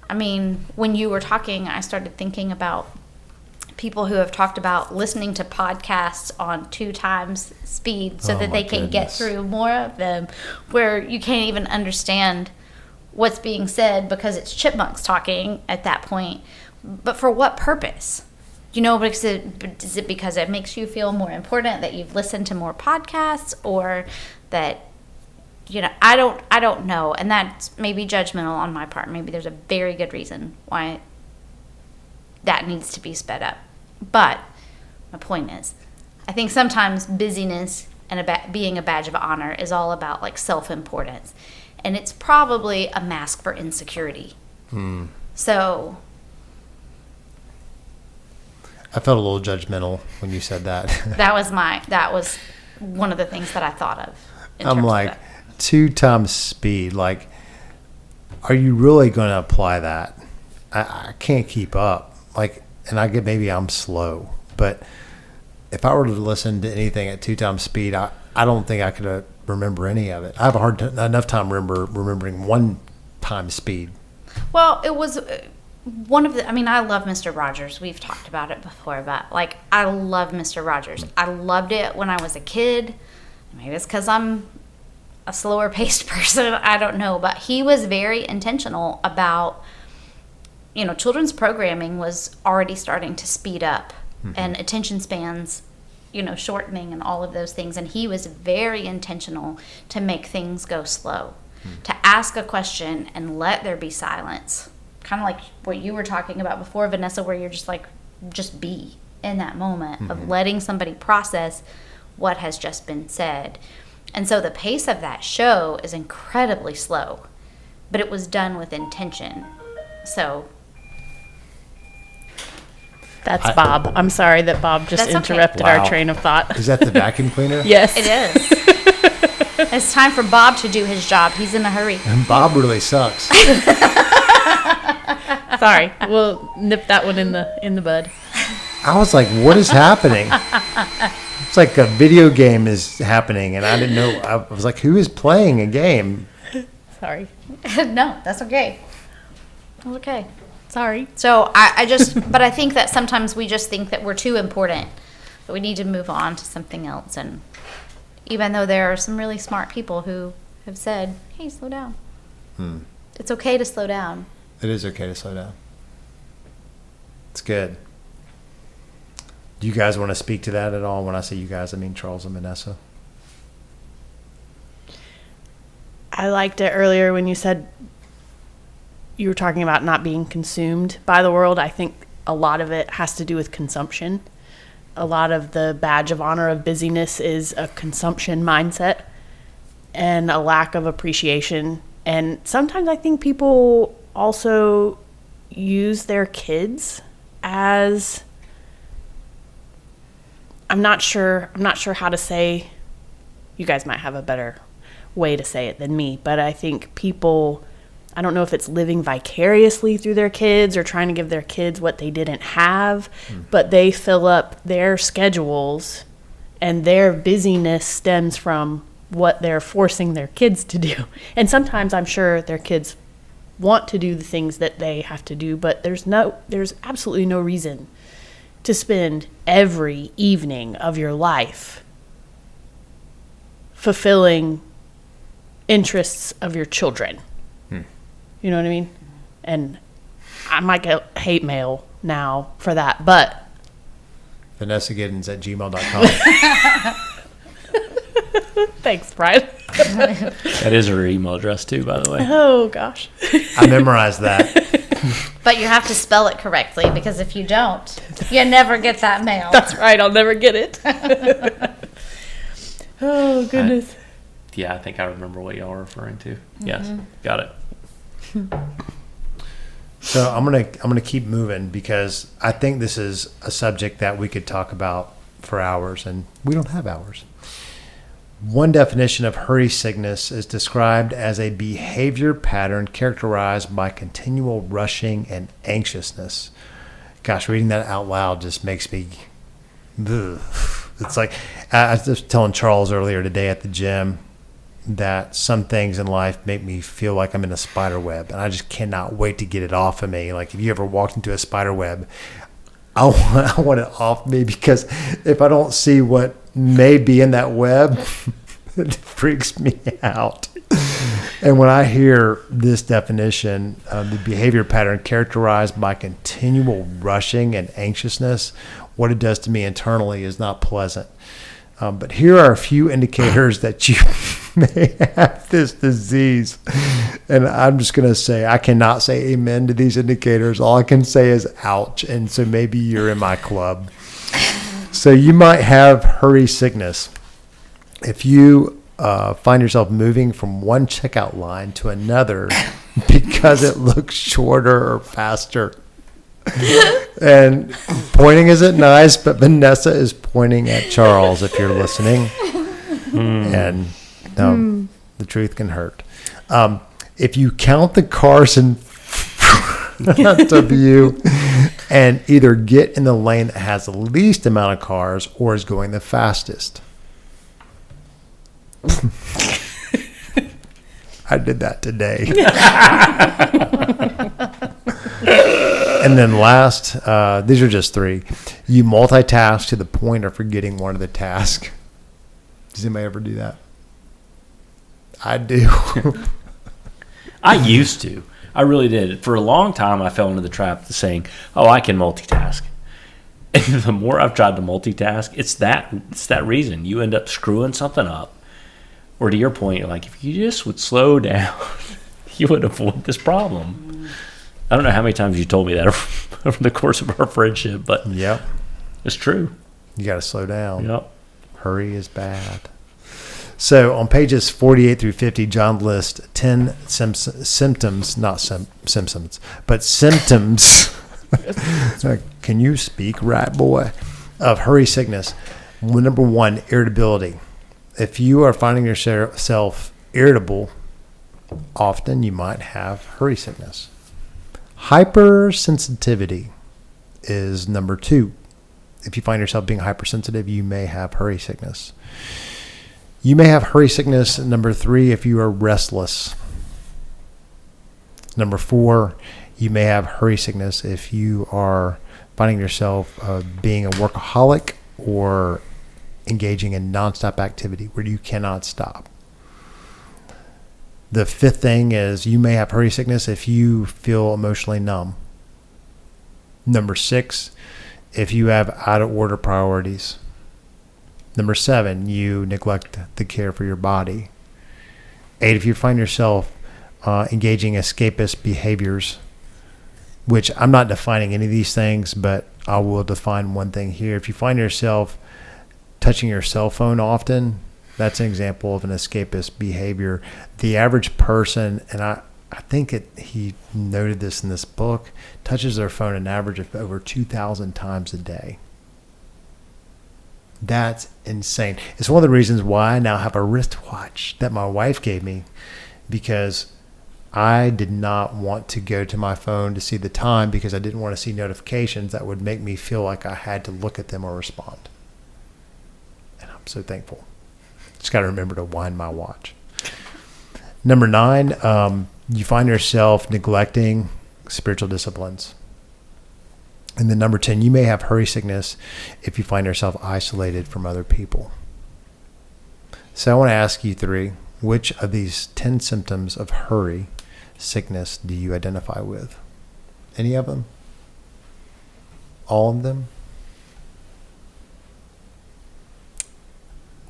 I mean, when you were talking, I started thinking about people who have talked about listening to podcasts on 2 times speed so that they can get through more of them, where you can't even understand what's being said because it's chipmunks talking at that point. But for what purpose? You know, is it because it makes you feel more important that you've listened to more podcasts, or that, you know, I don't know. And that's maybe judgmental on my part. Maybe there's a very good reason why that needs to be sped up. But my point is, I think sometimes busyness and being a badge of honor is all about like self-importance. And it's probably a mask for insecurity. So I felt a little judgmental when you said that. that was one of the things that I thought of. I'm like, 2 times speed. Like, are you really going to apply that? I can't keep up. Like, and I get, maybe I'm slow, but if I were to listen to anything at 2 times speed, I don't think I could remember any of it. I have enough time remembering 1 time speed. Well, it was one of the, I mean, I love Mr. Rogers. We've talked about it before, but like, I love Mr. Rogers. I loved it when I was a kid. Maybe it's because I'm a slower paced person. I don't know, but he was very intentional about, you know, children's programming was already starting to speed up and attention spans, you know, shortening and all of those things. And he was very intentional to make things go slow, to ask a question and let there be silence. Kind of like what you were talking about before, Vanessa, where you're just like, just be in that moment of letting somebody process what has just been said. And so the pace of that show is incredibly slow, but it was done with intention. So that's Bob. I'm sorry that Bob just interrupted our train of thought. Is that the vacuum cleaner? Yes. It is. It's time for Bob to do his job. He's in a hurry. And Bob really sucks. Sorry. We'll nip that one in the bud. I was like, what is happening? It's like a video game is happening, and I didn't know. I was like, who is playing a game? Sorry. No, that's okay. That's okay. Sorry. So I just, but I think that sometimes we just think that we're too important, that we need to move on to something else. And even though there are some really smart people who have said, hey, slow down. It's okay to slow down. It is okay to slow down. It's good. Do you guys want to speak to that at all? When I say you guys, I mean Charles and Vanessa. I liked it earlier when you said you were talking about not being consumed by the world. I think a lot of it has to do with consumption. A lot of the badge of honor of busyness is a consumption mindset and a lack of appreciation. And sometimes I think people also use their kids as, I'm not sure how to say, you guys might have a better way to say it than me, but I think people, I don't know if it's living vicariously through their kids or trying to give their kids what they didn't have, but they fill up their schedules and their busyness stems from what they're forcing their kids to do. And sometimes I'm sure their kids want to do the things that they have to do, but there's absolutely no reason to spend every evening of your life fulfilling interests of your children. You know what I mean? And I might get hate mail now for that, but VanessaGiddens@gmail.com. Thanks, Brian. That is her email address too, by the way. Oh gosh. I memorized that. But you have to spell it correctly, because if you don't, you never get that mail. That's right. I'll never get it. Oh goodness. I think I remember what y'all were referring to. Yes, got it. So I'm gonna keep moving, because I think this is a subject that we could talk about for hours, and we don't have hours. One definition of hurry sickness is described as a behavior pattern characterized by continual rushing and anxiousness. Gosh, reading that out loud just makes me... Ugh. It's like, I was just telling Charles earlier today at the gym that some things in life make me feel like I'm in a spider web, and I just cannot wait to get it off of me. Like if you ever walked into a spider web, I want it off me, because if I don't see what may be in that web, it freaks me out. And when I hear this definition, the behavior pattern characterized by continual rushing and anxiousness, what it does to me internally is not pleasant. But here are a few indicators that you may have this disease. And I'm just going to say, I cannot say amen to these indicators. All I can say is ouch. And so maybe you're in my club. So you might have hurry sickness. If you find yourself moving from one checkout line to another because it looks shorter or faster. And pointing isn't nice, but Vanessa is pointing at Charles if you're listening. And the truth can hurt. If you count the cars in front of you and either get in the lane that has the least amount of cars or is going the fastest. I did that today. And then last, these are just three. You multitask to the point of forgetting one of the tasks. Does anybody ever do that? I do. I used to. I really did. For a long time, I fell into the trap of saying, "Oh, I can multitask." And the more I've tried to multitask, it's that reason. You end up screwing something up. Or to your point, like if you just would slow down, you would avoid this problem. I don't know how many times you told me that over the course of our friendship, but yep, it's true. You got to slow down. Yep. Hurry is bad. So on pages 48 through 50, John lists 10 symptoms, not symptoms, but symptoms. Can you speak right, boy? Of hurry sickness. Number one, irritability. If you are finding yourself irritable, often you might have hurry sickness. Hypersensitivity is number two. If you find yourself being hypersensitive, you may have hurry sickness. You may have hurry sickness, number three, if you are restless. Number four, you may have hurry sickness if you are finding yourself being a workaholic or engaging in nonstop activity where you cannot stop. The fifth thing is you may have hurry sickness if you feel emotionally numb. Number six, if you have out of order priorities. Number seven, you neglect the care for your body. 8, if you find yourself engaging escapist behaviors, which I'm not defining any of these things, but I will define one thing here. If you find yourself touching your cell phone often, that's an example of an escapist behavior. The average person, and I think he noted this in this book, touches their phone an average of over 2,000 times a day. That's insane. It's one of the reasons why I now have a wristwatch that my wife gave me, because I did not want to go to my phone to see the time because I didn't want to see notifications that would make me feel like I had to look at them or respond. And I'm so thankful. Just got to remember to wind my watch. Number 9, you find yourself neglecting spiritual disciplines. And then number 10, you may have hurry sickness if you find yourself isolated from other people. So I want to ask you 3, which of these 10 symptoms of hurry sickness do you identify with? Any of them? All of them?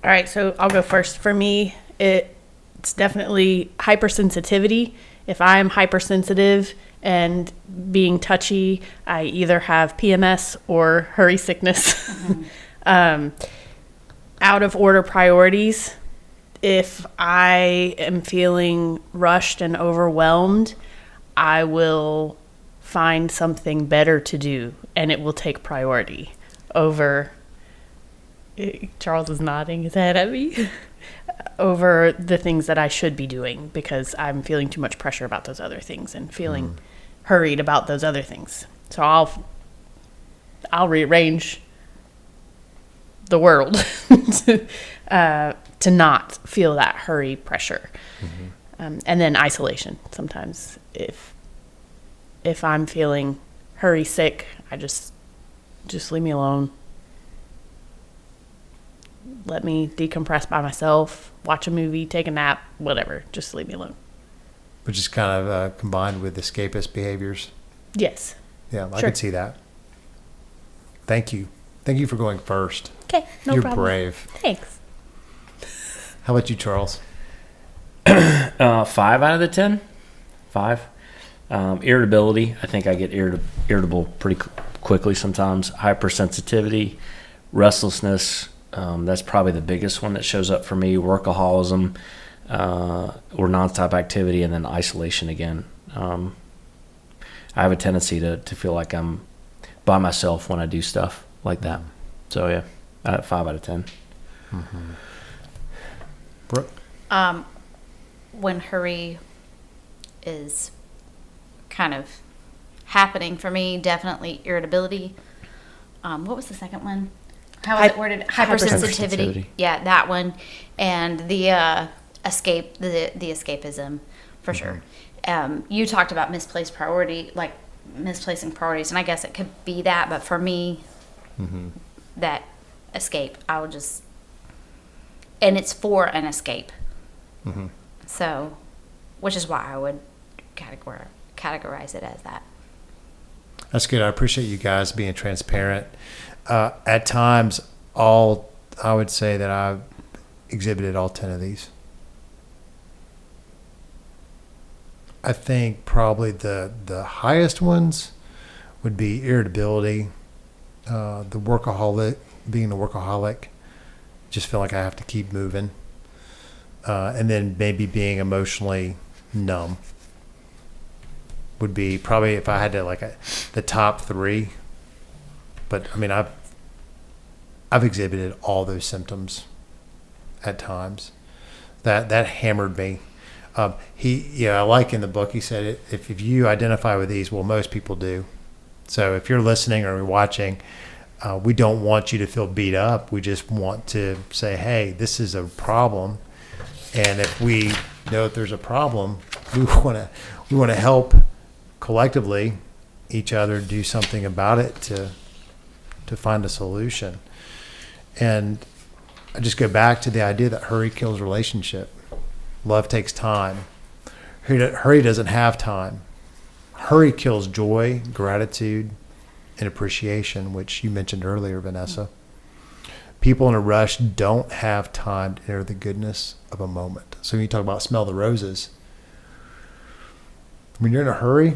All right, so I'll go first. For me, it's definitely hypersensitivity. If I'm hypersensitive and being touchy, I either have PMS or hurry sickness. Out of order priorities. If I am feeling rushed and overwhelmed, I will find something better to do, and it will take priority over. Charles is nodding his head at me. over the things that I should be doing because I'm feeling too much pressure about those other things and feeling hurried about those other things. So I'll rearrange the world to not feel that hurry pressure. And then isolation. Sometimes if I'm feeling hurry sick, I just leave me alone. Let me decompress by myself, watch a movie, take a nap, whatever. Just leave me alone. Which is kind of combined with escapist behaviors. Yes. Yeah, I Sure. can see that. Thank you. Thank you for going first. Okay, no You're problem. brave. Thanks. How about you, Charles? 5 out of the 10. 5. Irritability. I think I get irritable pretty quickly sometimes. Hypersensitivity, restlessness. That's probably the biggest one that shows up for me. Workaholism, or nonstop activity, and then isolation again. I have a tendency to feel like I'm by myself when I do stuff like that. So yeah, 5 out of 10. Brooke? When hurry is kind of happening for me, definitely irritability. What was the second one? How was it worded? Hypersensitivity. Hypersensitivity. Yeah, that one. And the escape, the escapism, for sure. You talked about misplacing priorities, and I guess it could be that, but for me, that escape, I would just, and it's for an escape. So, which is why I would categorize it as that. That's good. I appreciate you guys being transparent. At times, I would say that I've exhibited all 10 of these. I think probably the highest ones would be irritability, being the workaholic, just feel like I have to keep moving, and then maybe being emotionally numb would be probably, if I had to the top 3. But I mean, I've exhibited all those symptoms at times. That hammered me. I like in the book, he said, if you identify with these, well, most people do. So if you're listening or watching, we don't want you to feel beat up. We just want to say, hey, this is a problem. And if we know that there's a problem, we want to help collectively each other do something about it to find a solution. And I just go back to the idea that hurry kills relationship. Love takes time. Hurry doesn't have time. Hurry kills joy, gratitude, and appreciation, which you mentioned earlier, Vanessa. People in a rush don't have time to enter the goodness of a moment. So when you talk about smell the roses, when you're in a hurry,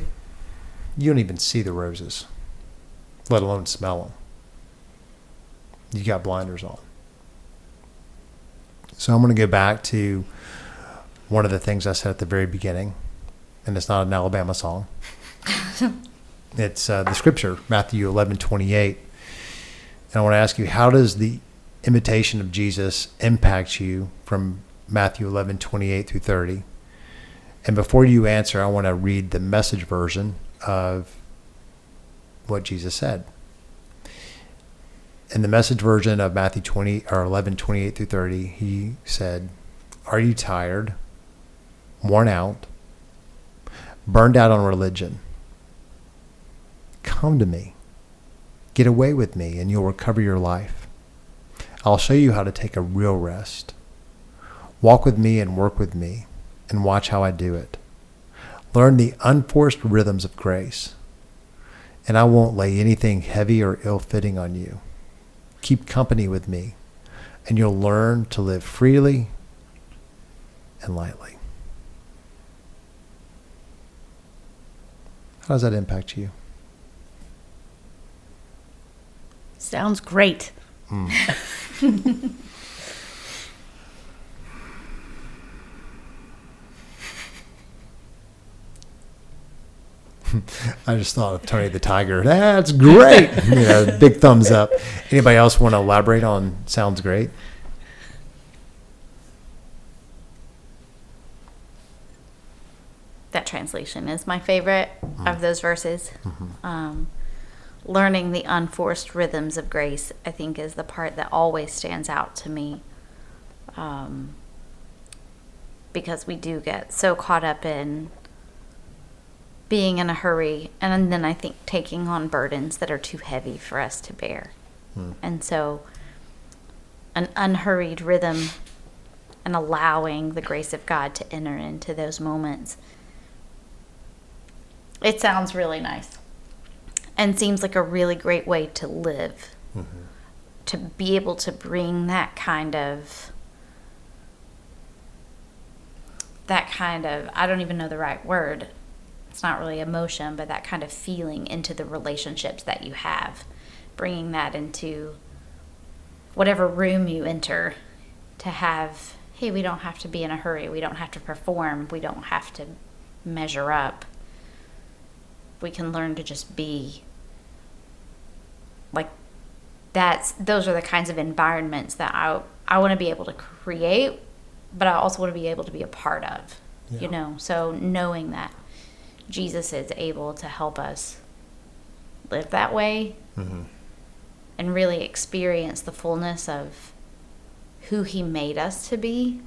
you don't even see the roses, let alone smell them. You got blinders on. So I'm going to go back to one of the things I said at the very beginning, and it's not an Alabama song. It's the scripture, Matthew 11:28. And I want to ask you, how does the imitation of Jesus impact you from Matthew 11:28 through 30? And before you answer, I want to read the Message version of what Jesus said. In the Message version of Matthew 11:28 through 30, he said, "Are you tired, worn out, burned out on religion? Come to me. Get away with me, and you'll recover your life. I'll show you how to take a real rest. Walk with me and work with me, and watch how I do it. Learn the unforced rhythms of grace, and I won't lay anything heavy or ill-fitting on you. Keep company with me, and you'll learn to live freely and lightly." How does that impact you? Sounds great. I just thought of Tony the Tiger. That's great. Big thumbs up. Anybody else want to elaborate on sounds great? that translation is my favorite of those verses. Learning the unforced rhythms of grace, I think, is the part that always stands out to me. Because we do get so caught up in being in a hurry, and then I think taking on burdens that are too heavy for us to bear. And so an unhurried rhythm and allowing the grace of God to enter into those moments, it sounds really nice and seems like a really great way to live. To be able to bring that kind of, I don't even know the right word, it's not really emotion, but that kind of feeling into the relationships that you have, bringing that into whatever room you enter, to have, hey, we don't have to be in a hurry, we don't have to perform, we don't have to measure up, we can learn to just be. Like, those are the kinds of environments that I want to be able to create, but I also want to be able to be a part of, you know. So knowing that Jesus is able to help us live that way and really experience the fullness of who he made us to be,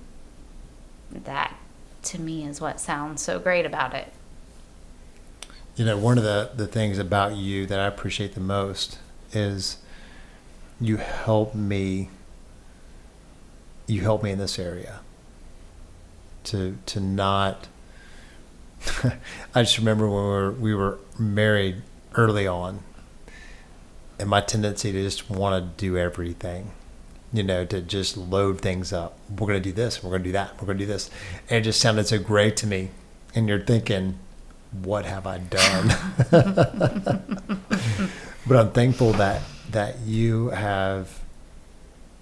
that to me is what sounds so great about it. You know, one of the things about you that I appreciate the most is you help me in this area to not I just remember when we were married early on, and my tendency to just want to do everything, you know, to just load things up. We're going to do this, we're going to do that, we're going to do this. And it just sounded so great to me. And you're thinking, what have I done? But I'm thankful that you have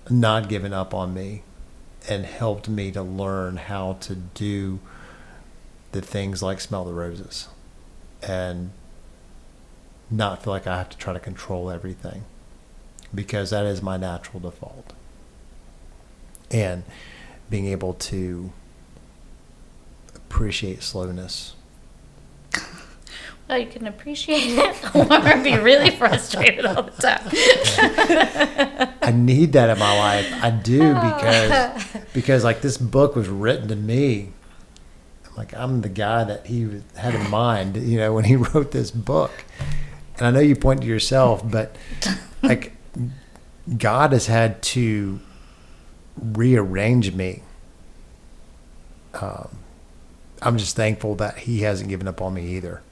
not given up on me and helped me to learn how to do the things like smell the roses and not feel like I have to try to control everything, because that is my natural default. And being able to appreciate slowness. Well, you can appreciate it or be really frustrated all the time. I need that in my life. I do, because like this book was written to me. I'm the guy that he had in mind, you know, when he wrote this book. And I know you point to yourself, but like God has had to rearrange me. I'm just thankful that he hasn't given up on me either.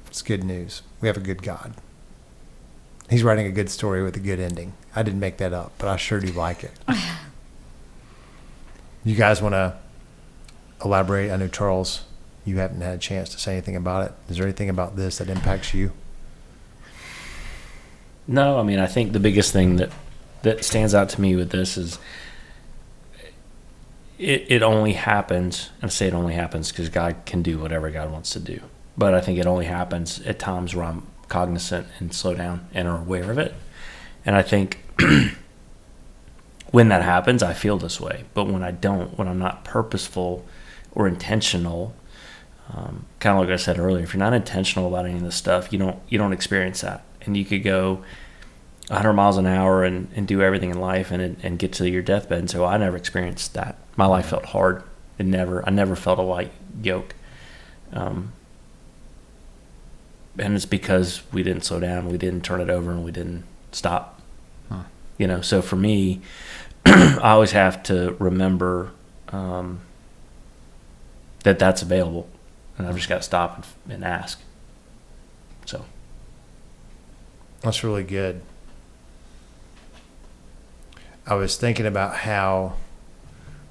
It's good news. We have a good God. He's writing a good story with a good ending. I didn't make that up, but I sure do like it. You guys want to elaborate? I know, Charles, you haven't had a chance to say anything about it. Is there anything about this that impacts you? No, I mean, I think the biggest thing that stands out to me with this is it only happens, and I say it only happens because God can do whatever God wants to do. But I think it only happens at times where I'm cognizant and slow down and are aware of it. And I think when that happens, I feel this way. But when I don't, when I'm not purposeful or intentional, kind of like I said earlier, if you're not intentional about any of this stuff, you don't experience that. And you could go 100 miles an hour and do everything in life and get to your deathbed. And so I never experienced that. My life felt hard. I never felt a light yoke. And it's because we didn't slow down, we didn't turn it over, and we didn't stop. You know, so for me, I always have to remember that that's available, and I've just got to stop and ask. So that's really good. I was thinking about how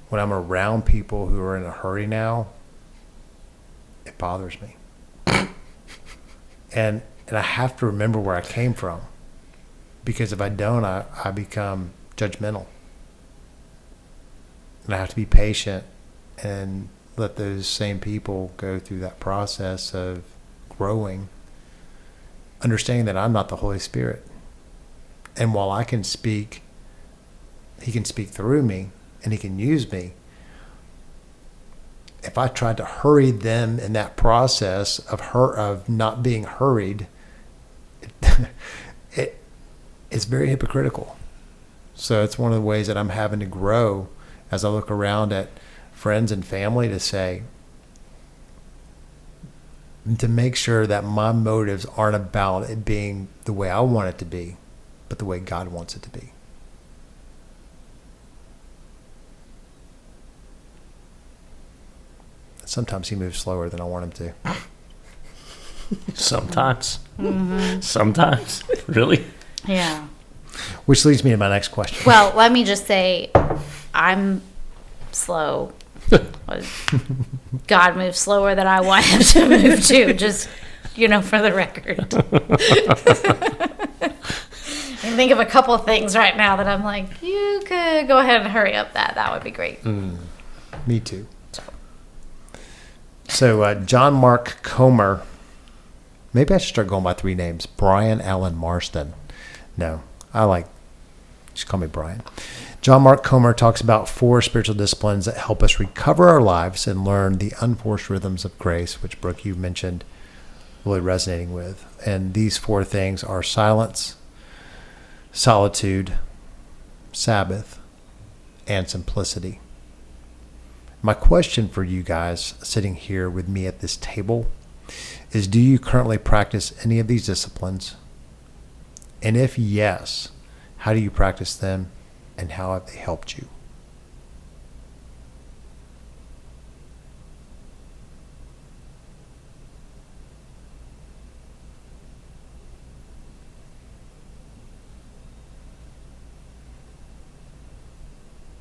when I'm around people who are in a hurry now, it bothers me. And I have to remember where I came from, because if I don't, I become judgmental. And I have to be patient and let those same people go through that process of growing, understanding that I'm not the Holy Spirit. And while I can speak, he can speak through me and he can use me. if I tried to hurry them in that process of not being hurried, it's very hypocritical. So it's one of the ways that I'm having to grow as I look around at friends and family to say, to make sure that my motives aren't about it being the way I want it to be, but the way God wants it to be. Sometimes he moves slower than I want him to. Sometimes. Sometimes. Really? Yeah. Which leads me to my next question. Well, let me just say, I'm slow. God moves slower than I want him to move too. Just, for the record. I can think of a couple of things right now that I'm like, you could go ahead and hurry up that. That would be great. Me too. So John Mark Comer. Maybe I should start going by 3 names. Brian Allen Marston. No, just call me Brian. John Mark Comer talks about 4 spiritual disciplines that help us recover our lives and learn the unforced rhythms of grace, which, Brooke, you mentioned really resonating with. And these 4 things are silence, solitude, Sabbath, and simplicity. My question for you guys sitting here with me at this table is, do you currently practice any of these disciplines? And if yes, how do you practice them and how have they helped you?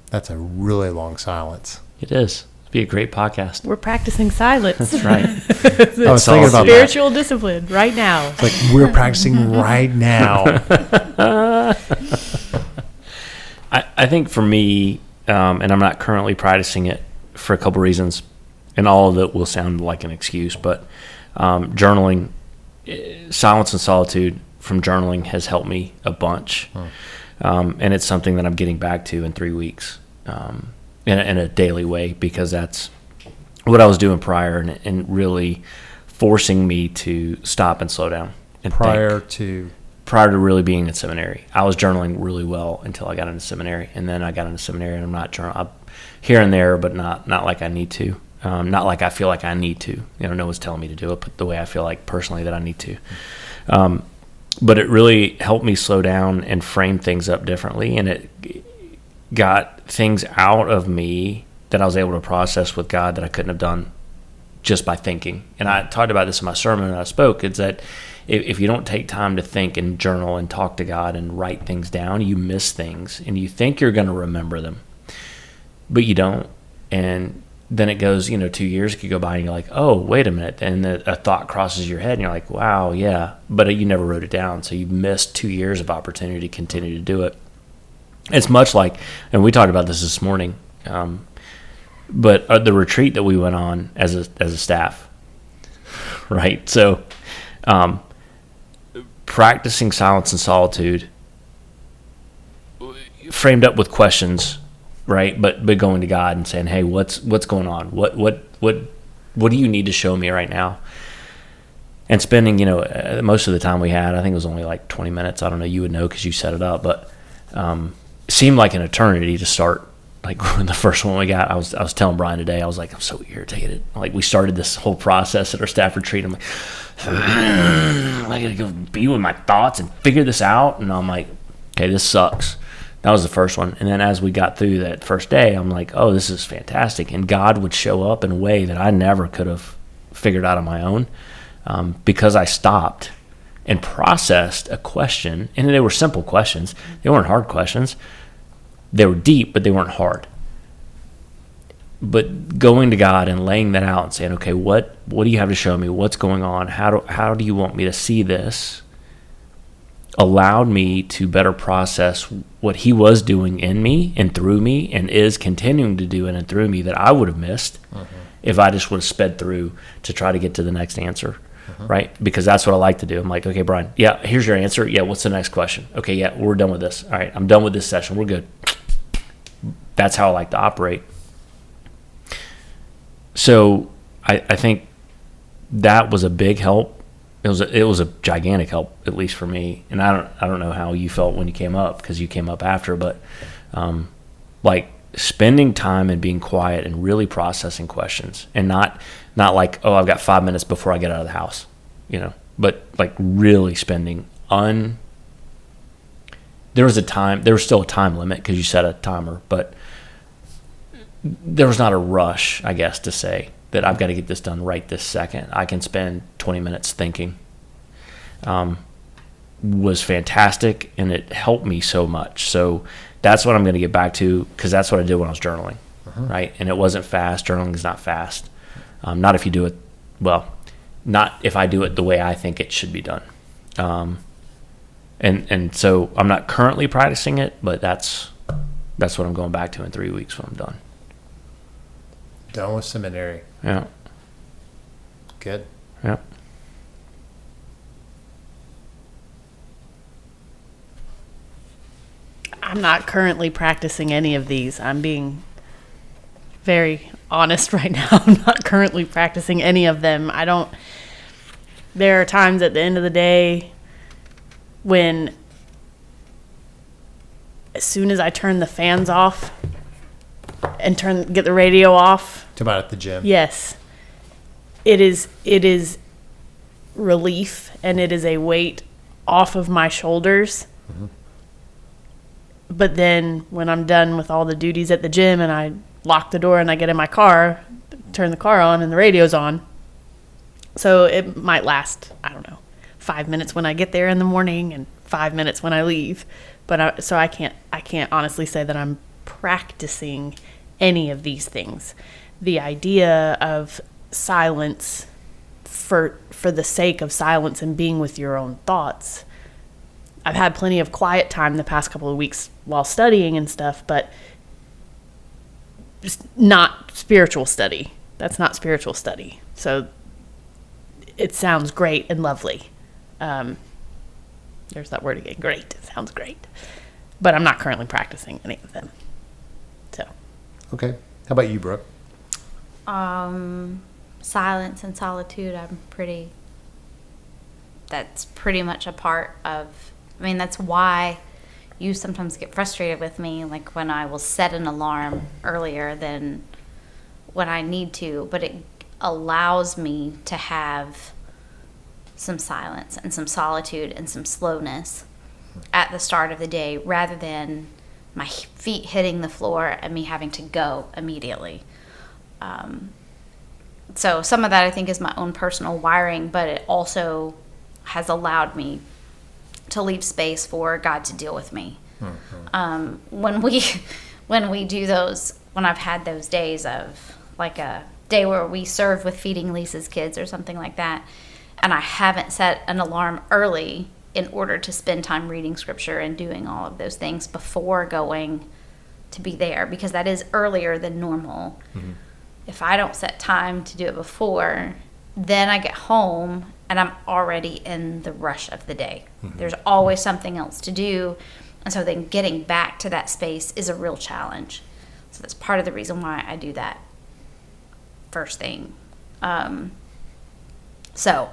That's a really long silence. It is. It'd be a great podcast. We're practicing silence. That's right. I was thinking about spiritual discipline right now. It's like we're practicing right now. I think for me, and I'm not currently practicing it for a couple reasons, and all of it will sound like an excuse, but journaling, silence and solitude from journaling has helped me a bunch. And it's something that I'm getting back to in 3 weeks in a daily way, because that's what I was doing prior, and really forcing me to stop and slow down. And prior to really being in seminary, I was journaling really well until I got into seminary, and then I got into seminary, and I'm not journaling here and there, but not like I need to, not like I feel like I need to. No one's telling me to do it, but the way I feel like personally that I need to. But it really helped me slow down and frame things up differently, and it got things out of me that I was able to process with God that I couldn't have done just by thinking. And I talked about this in my sermon when I spoke. It's that if you don't take time to think and journal and talk to God and write things down, you miss things, and you think you're going to remember them, but you don't. And then it goes, 2 years could go by, and you're like, oh, wait a minute. And a thought crosses your head, and you're like, wow, yeah. But you never wrote it down. So you missed 2 years of opportunity to continue to do it. It's much like, and we talked about this morning, but the retreat that we went on as a staff, right? So practicing silence and solitude framed up with questions, right? But going to God and saying, hey, what's going on? What do you need to show me right now? And spending, most of the time we had, I think it was only like 20 minutes. I don't know, you would know because you set it up, but it seemed like an eternity to start. Like the first one we got, I was telling Brian today, I was like, I'm so irritated. Like we started this whole process at our staff retreat. I'm like, I gotta go be with my thoughts and figure this out. And I'm like, okay, this sucks. That was the first one. And then as we got through that first day, I'm like, oh, this is fantastic. And God would show up in a way that I never could have figured out on my own, because I stopped and processed a question. And they were simple questions. They weren't hard questions. They were deep, but they weren't hard. But going to God and laying that out and saying, okay, what do you have to show me? What's going on? How do you want me to see this? Allowed me to better process what he was doing in me and through me, and is continuing to do in and through me, that I would have missed if I just would have sped through to try to get to the next answer, right? Because that's what I like to do. I'm like, okay, Brian, yeah, here's your answer. Yeah, what's the next question? Okay, yeah, we're done with this. All right, I'm done with this session. We're good. That's how I like to operate. So I think that was a big help. It was a gigantic help, at least for me. And I don't know how you felt when you came up, because you came up after, but like spending time and being quiet and really processing questions, and not like, oh, I've got 5 minutes before I get out of the house, but like really spending there was still a time limit because you set a timer, but there was not a rush, I guess, to say that I've got to get this done right this second. I can spend 20 minutes thinking. Was fantastic, and it helped me so much. So that's what I'm going to get back to, because that's what I did when I was journaling, right? And it wasn't fast. Journaling is not fast. Not if you do it, not if I do it the way I think it should be done. And so I'm not currently practicing it, but that's what I'm going back to in 3 weeks when I'm done. Done with seminary. Yeah. Good. Yeah. I'm not currently practicing any of these. I'm being very honest right now. I'm not currently practicing any of them. There are times at the end of the day when, as soon as I turn the fans off and get the radio off. Talk about at the gym. Yes. It is relief, and it is a weight off of my shoulders. Mm-hmm. But then when I'm done with all the duties at the gym and I lock the door and I get in my car, turn the car on and the radio's on. So it might last, 5 minutes when I get there in the morning and 5 minutes when I leave. But I can't honestly say that I'm practicing any of these things. The idea of silence for the sake of silence and being with your own thoughts. I've had plenty of quiet time the past couple of weeks while studying and stuff, but just not spiritual study. That's not spiritual study. So it sounds great and lovely. There's that word again. Great. It sounds great. But I'm not currently practicing any of them. So. Okay. How about you, Brooke? Silence and solitude, that's pretty much a part of, that's why you sometimes get frustrated with me, like when I will set an alarm earlier than when I need to, but it allows me to have some silence and some solitude and some slowness at the start of the day, rather than my feet hitting the floor and me having to go immediately. So some of that I think is my own personal wiring, but it also has allowed me to leave space for God to deal with me. Mm-hmm. When we do those, when I've had those days of, like a day where we serve with feeding Lisa's kids or something like that, and I haven't set an alarm early in order to spend time reading scripture and doing all of those things before going to be there, because that is earlier than normal. Mm-hmm. If I don't set time to do it before, then I get home and I'm already in the rush of the day. Mm-hmm. There's always something else to do. And so then getting back to that space is a real challenge. So that's part of the reason why I do that first thing. So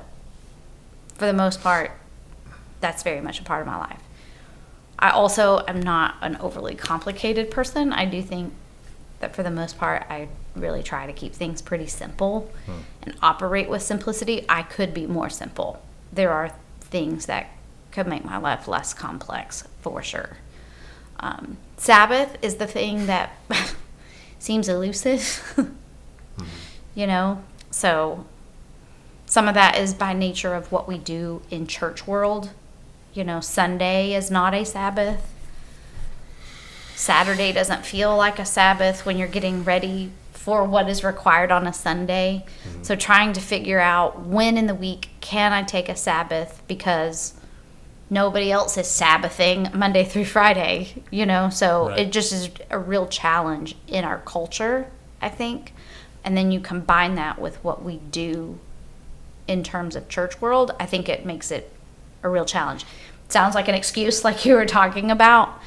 for the most part, that's very much a part of my life. I also am not an overly complicated person. I do think that for the most part, I really try to keep things pretty simple and operate with simplicity. I could be more simple. There are things that could make my life less complex, for sure. Sabbath is the thing that seems elusive, so some of that is by nature of what we do in church world. Sunday is not a Sabbath. Saturday doesn't feel like a Sabbath when you're getting ready for what is required on a Sunday. Mm-hmm. So trying to figure out when in the week can I take a Sabbath, because nobody else is Sabbathing Monday through Friday, so right. It just is a real challenge in our culture, I think. And then you combine that with what we do in terms of church world, I think it makes it a real challenge. It sounds like an excuse like you were talking about,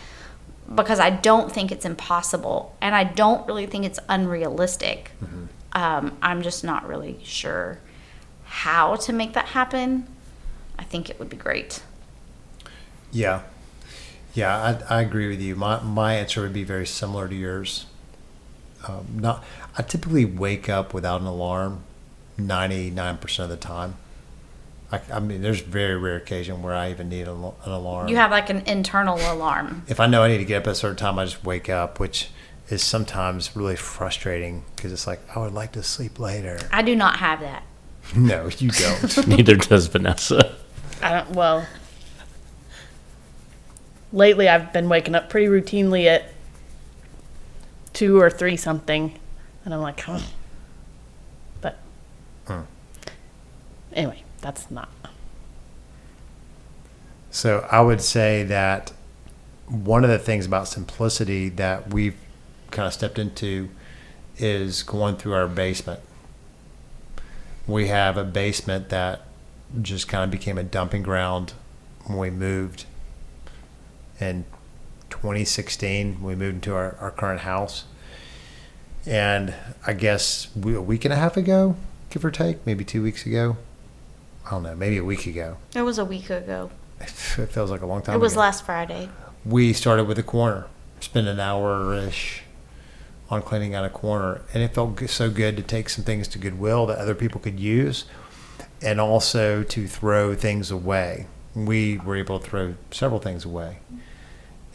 because I don't think it's impossible, and I don't really think it's unrealistic. Mm-hmm. I'm just not really sure how to make that happen. I think it would be great. Yeah. Yeah, I agree with you. My answer would be very similar to yours. I typically wake up without an alarm 99% of the time. I mean, there's very rare occasion where I even need an alarm. You have like an internal alarm. If I know I need to get up at a certain time, I just wake up, which is sometimes really frustrating because it's like, I would like to sleep later. I do not have that. No, you don't. Neither does Vanessa. Well, lately I've been waking up pretty routinely at 2 or 3 something, and I'm like, huh. But anyway, that's not. So I would say that one of the things about simplicity that we've kind of stepped into is going through our basement. We have a basement that just kind of became a dumping ground when we moved. In 2016, we moved into our current house. And I guess a week and a half ago, give or take, maybe 2 weeks ago. I don't know, maybe a week ago. It was a week ago. It feels like a long time ago. It was last Friday. We started with a corner, spent an hour-ish on cleaning out a corner. And it felt so good to take some things to Goodwill that other people could use and also to throw things away. We were able to throw several things away.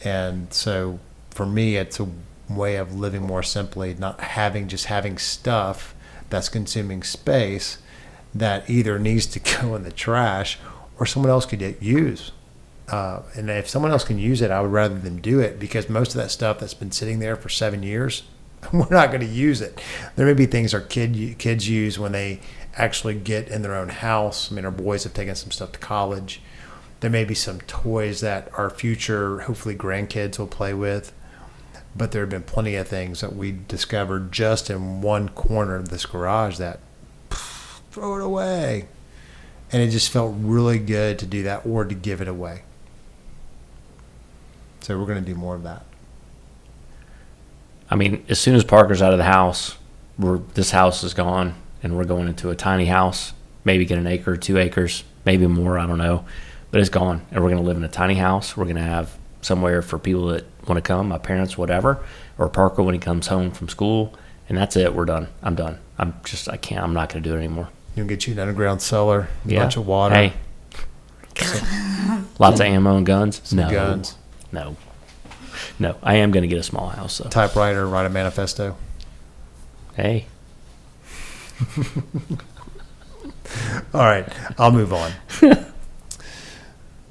And so for me, it's a way of living more simply, not having stuff that's consuming space that either needs to go in the trash or someone else could use. And if someone else can use it, I would rather them do it, because most of that stuff that's been sitting there for 7 years, we're not going to use it. There may be things our kids use when they actually get in their own house. I mean, our boys have taken some stuff to college. There may be some toys that our future, hopefully, grandkids will play with. But there have been plenty of things that we discovered just in one corner of this garage that throw it away. And it just felt really good to do that or to give it away. So we're going to do more of that. I mean, as soon as Parker's out of the house, this house is gone, and we're going into a tiny house, maybe get 1 acre, 2 acres, maybe more, I don't know. But it's gone, and we're going to live in a tiny house. We're going to have somewhere for people that want to come, my parents, whatever, or Parker when he comes home from school, and that's it. We're done. I'm done. I'm not going to do it anymore. You'll get you an underground cellar, a bunch of water. Hey. Lots of ammo and guns? Some guns. No. I am going to get a small house, though. Typewriter, write a manifesto. Hey. All right, I'll move on.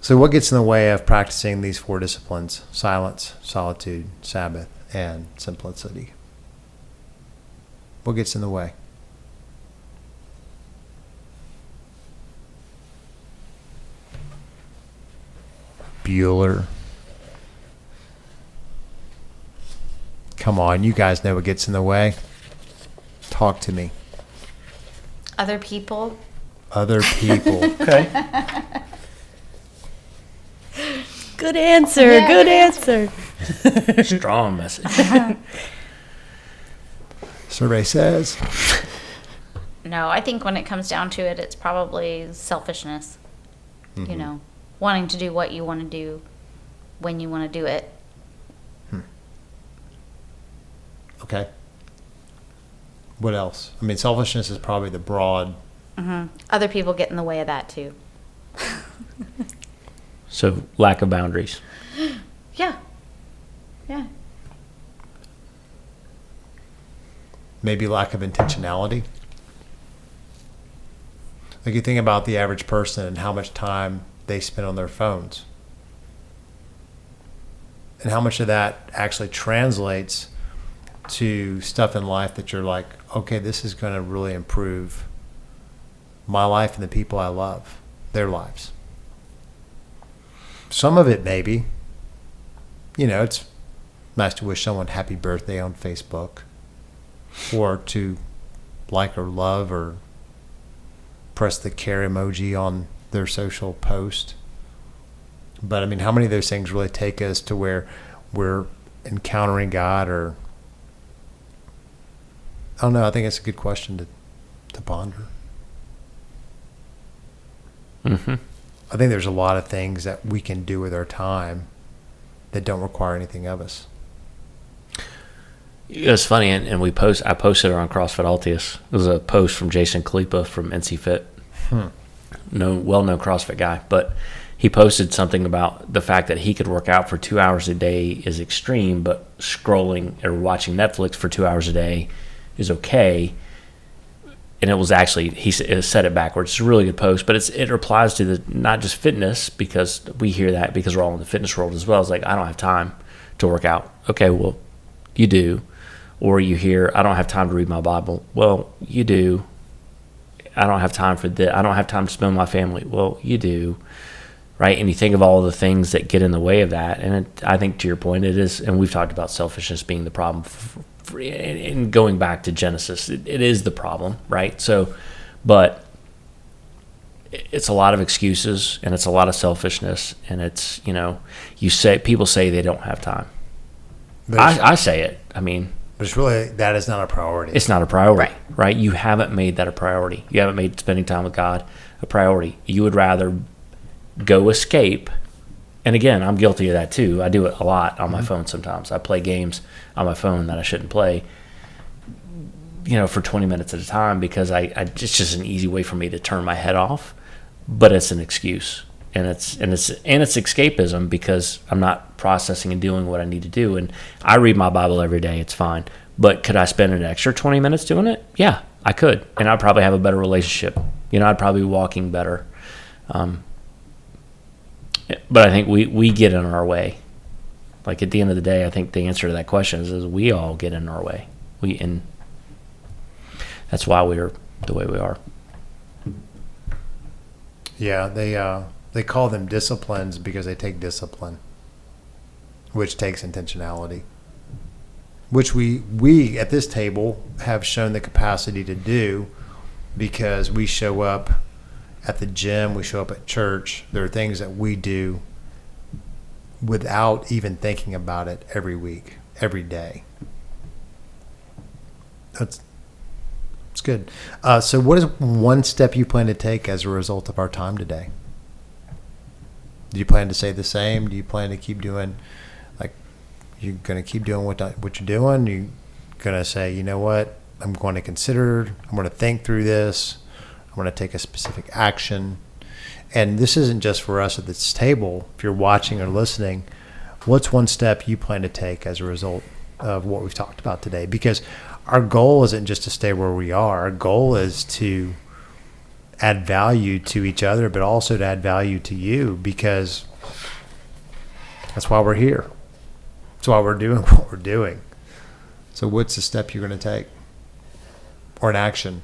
So what gets in the way of practicing these 4 disciplines: silence, solitude, Sabbath, and simplicity? What gets in the way? Bueller. Come on, you guys know what gets in the way. Talk to me. Other people. Other people. Okay. Good answer. Yeah, good good answer. Strong message. Survey says. No, I think when it comes down to it, it's probably selfishness. Mm-hmm. You know, wanting to do what you want to do when you want to do it. Okay. What else? I mean, selfishness is probably the broad. Other people get in the way of that too. So, lack of boundaries. Yeah. Maybe lack of intentionality. Like, you think about the average person and how much time they spend on their phones. And how much of that actually translates to stuff in life that you're like, okay, this is going to really improve my life and the people I love, their lives. Some of it maybe, it's nice to wish someone happy birthday on Facebook, or to like or love or press the care emoji on their social post. But I mean, how many of those things really take us to where we're encountering God or I don't know. I think it's a good question to ponder. Mm-hmm. I think there's a lot of things that we can do with our time that don't require anything of us. It's funny, and I posted it on CrossFit Altius. It was a post from Jason Kalipa from NC Fit, well-known CrossFit guy, but he posted something about the fact that he could work out for 2 hours a day is extreme, but scrolling or watching Netflix for 2 hours a day is okay. And it was actually, he said it backwards. It's a really good post, but it applies to the not just fitness, because we hear that because we're all in the fitness world as well. It's like, I don't have time to work out. Okay, well, you do. Or you hear, I don't have time to read my Bible. Well, you do. I don't have time for this. I don't have time to spend with my family. Well, you do. Right? And you think of all the things that get in the way of that. And I think to your point, it is, and we've talked about selfishness being the problem. And going back to Genesis, it is the problem, right? So, but it's a lot of excuses, and it's a lot of selfishness, and it's, people say they don't have time. I say it. I mean, but it's really, that is not a priority. It's not a priority, right? You haven't made that a priority. You haven't made spending time with God a priority. You would rather go escape. And again, I'm guilty of that too. I do it a lot on my phone sometimes. I play games on my phone that I shouldn't play, for 20 minutes at a time, because it's just an easy way for me to turn my head off. But it's an excuse, and it's escapism, because I'm not processing and doing what I need to do. And I read my Bible every day. It's fine. But could I spend an extra 20 minutes doing it? Yeah, I could. And I'd probably have a better relationship. I'd probably be walking better. But I think we get in our way. Like, at the end of the day, I think the answer to that question is we all get in our way. And that's why we're the way we are. Yeah, they call them disciplines because they take discipline, which takes intentionality, which we at this table have shown the capacity to do, because we show up at the gym, we show up at church. There are things that we do without even thinking about it every week, every day. It's good. So what is one step you plan to take as a result of our time today? Do you plan to say the same? Do you plan to keep doing, like, you're going to keep doing what you're doing? You're going to say, you know what, I'm going to consider, I'm going to think through this, I'm going to take a specific action. And this isn't just for us at this table. If you're watching or listening, what's one step you plan to take as a result of what we've talked about today? Because our goal isn't just to stay where we are. Our goal is to add value to each other, but also to add value to you, because that's why we're here. That's why we're doing what we're doing. So what's the step you're going to take? Or an action?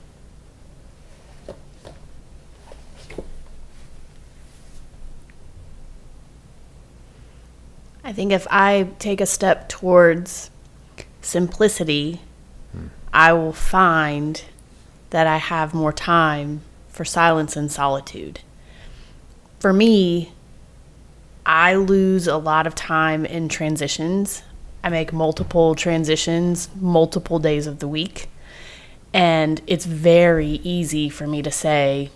I think if I take a step towards simplicity, I will find that I have more time for silence and solitude. For me, I lose a lot of time in transitions. I make multiple transitions, multiple days of the week. And it's very easy for me to say,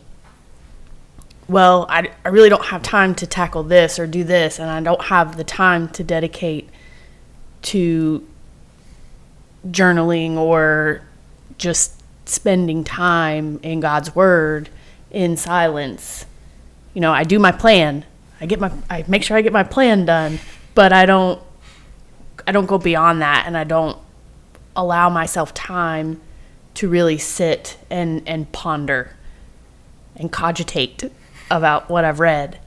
well, I really don't have time to tackle this or do this, and I don't have the time to dedicate to journaling or just spending time in God's Word in silence. I do my plan. I make sure I get my plan done, but I don't go beyond that, and I don't allow myself time to really sit and ponder and cogitate about what I've read.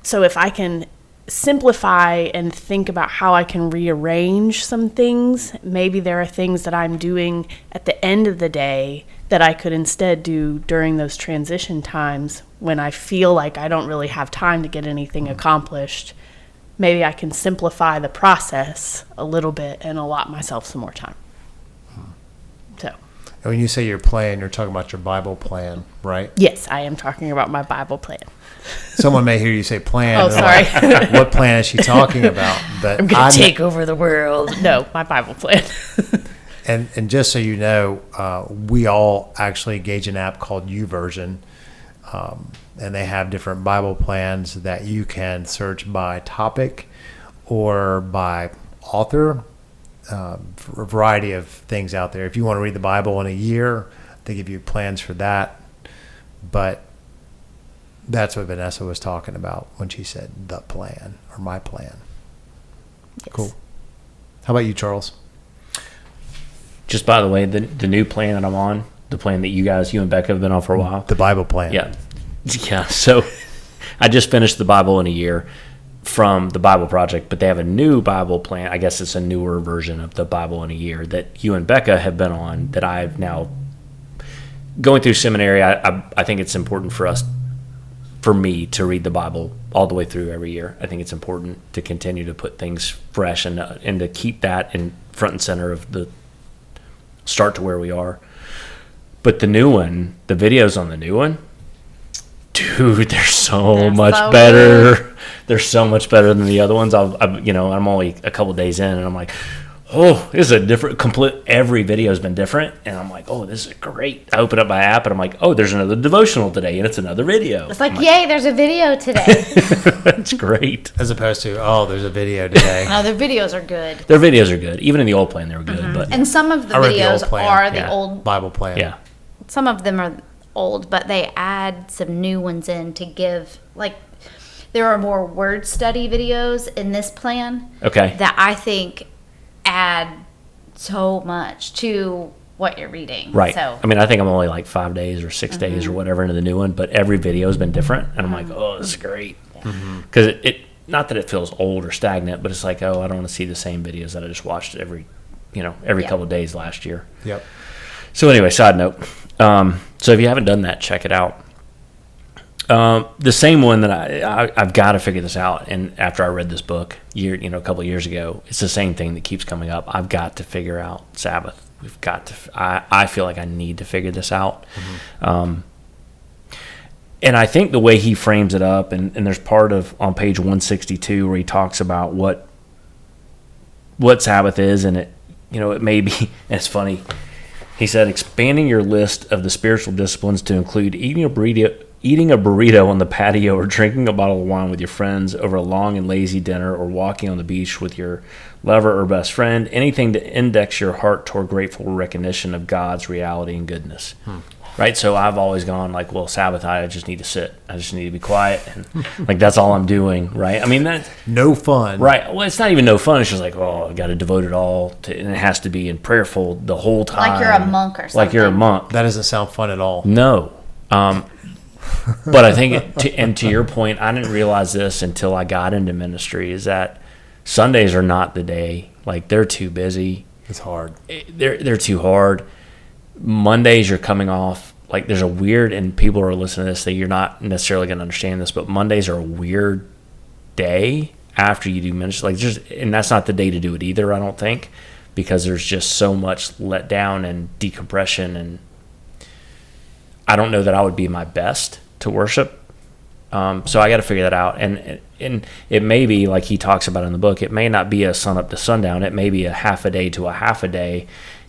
So if I can simplify and think about how I can rearrange some things, maybe there are things that I'm doing at the end of the day that I could instead do during those transition times when I feel like I don't really have time to get anything accomplished. Maybe I can simplify the process a little bit and allot myself some more time. So. And when you say your plan, you're talking about your Bible plan, right? Yes, I am talking about my Bible plan. Someone may hear you say plan. Oh, sorry. Like, what plan is she talking about? But I'm going to take over the world. No, my Bible plan. And just so you know, we all actually engage an app called YouVersion, and they have different Bible plans that you can search by topic or by author. For a variety of things out there. If you want to read the Bible in a year, they give you plans for that. But that's what Vanessa was talking about when she said the plan or my plan. Yes. Cool. How about you, Charles? Just by the way, the new plan that I'm on, the plan that you and Becca have been on for a while. The Bible plan. Yeah. So I just finished the Bible in a year from the Bible Project, but they have a new Bible plan. I guess it's a newer version of the Bible in a year that you and Becca have been on, that I've now going through seminary. I think it's important for me to read the Bible all the way through every year. I think it's important to continue to put things fresh and to keep that in front and center of the start to where we are. But the new one, the videos on the new one, dude, they're so much better. Good. They're so much better than the other ones. I'm only a couple days in, and I'm like, oh, this is a different, every video has been different. And I'm like, oh, this is great. I open up my app, and I'm like, oh, there's another devotional today, and it's another video. It's like, yay, there's a video today. It's great. As opposed to, oh, there's a video today. No, their videos are good. Their videos are good. Even in the old plan, they were good. But and some of the videos are the old Bible plan. Yeah. Some of them are old, but they add some new ones in to give, like, there are more word study videos in this plan. Okay. That I think add so much to what you're reading. Right. So I mean, I think I'm only like 5 days or 6 days or whatever into the new one, but every video has been different, and I'm like, oh, this is great. Because it not that it feels old or stagnant, but it's like, oh, I don't want to see the same videos that I just watched every couple of days last year. Yep. So anyway, side note. So if you haven't done that, check it out. The same one that I've got to figure this out. And after I read this book a couple of years ago, it's the same thing that keeps coming up. I've got to figure out Sabbath. We've got to. I feel like I need to figure this out. And I think the way he frames it up, and there's part of on page 162 where he talks about what Sabbath is, and it may be. And it's funny. He said, expanding your list of the spiritual disciplines to include eating a burrito on the patio or drinking a bottle of wine with your friends over a long and lazy dinner or walking on the beach with your lover or best friend, anything to index your heart toward grateful recognition of God's reality and goodness. Right? So I've always gone like, well, Sabbath, I just need to sit. I just need to be quiet. And like, that's all I'm doing. Right? I mean, that's no fun. Right. Well, it's not even no fun. It's just like, oh, I've got to devote it all to, and it has to be in prayerful the whole time. Like you're a monk or something. Like you're a monk. That doesn't sound fun at all. No. But I think, to your point, I didn't realize this until I got into ministry, is that Sundays are not the day. Like, they're too busy. It's hard. They're too hard. Mondays you're coming off, like there's a weird, and people are listening to this, that you're not necessarily going to understand this, but Mondays are a weird day after you do ministry. Like, and that's not the day to do it either, I don't think, because there's just so much let down and decompression, and I don't know that I would be my best to worship. So I got to figure that out. And it may be, like he talks about in the book, it may not be a sun up to sundown. It may be a half a day to a half a day,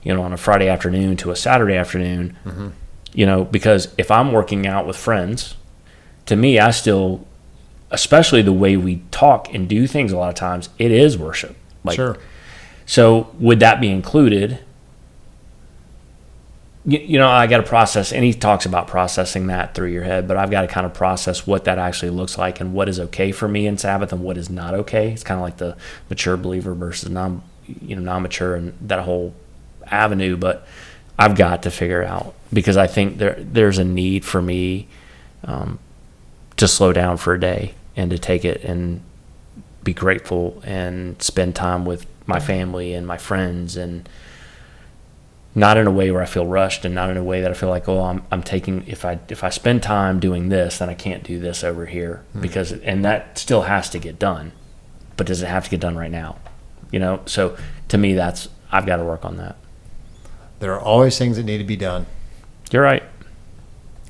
on a Friday afternoon to a Saturday afternoon, because if I'm working out with friends, to me, I still, especially the way we talk and do things a lot of times, it is worship. Like, sure. So would that be included? I got to process, and he talks about processing that through your head, but I've got to kind of process what that actually looks like and what is okay for me in Sabbath and what is not okay. It's kind of like the mature believer versus non-mature and that whole avenue, but I've got to figure it out, because I think there's a need for me to slow down for a day and to take it and be grateful and spend time with my family and my friends, and not in a way where I feel rushed, and not in a way that I feel like, oh, I'm taking, if I spend time doing this, then I can't do this over here, because, and that still has to get done, but does it have to get done right now? So to me, I've got to work on that. There are always things that need to be done. You're right.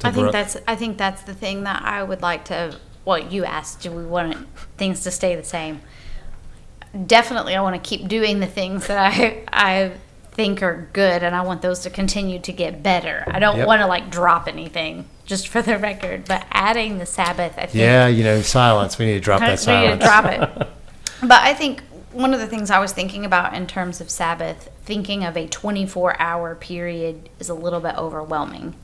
I think that's the thing that I would like to. Well, you asked, do we want things to stay the same? Definitely, I want to keep doing the things that I think are good, and I want those to continue to get better. I don't want to like drop anything, just for the record. But adding the Sabbath, I think. Yeah, silence. We need to drop that silence. We need to drop it. But I think one of the things I was thinking about in terms of Sabbath, thinking of a 24-hour period is a little bit overwhelming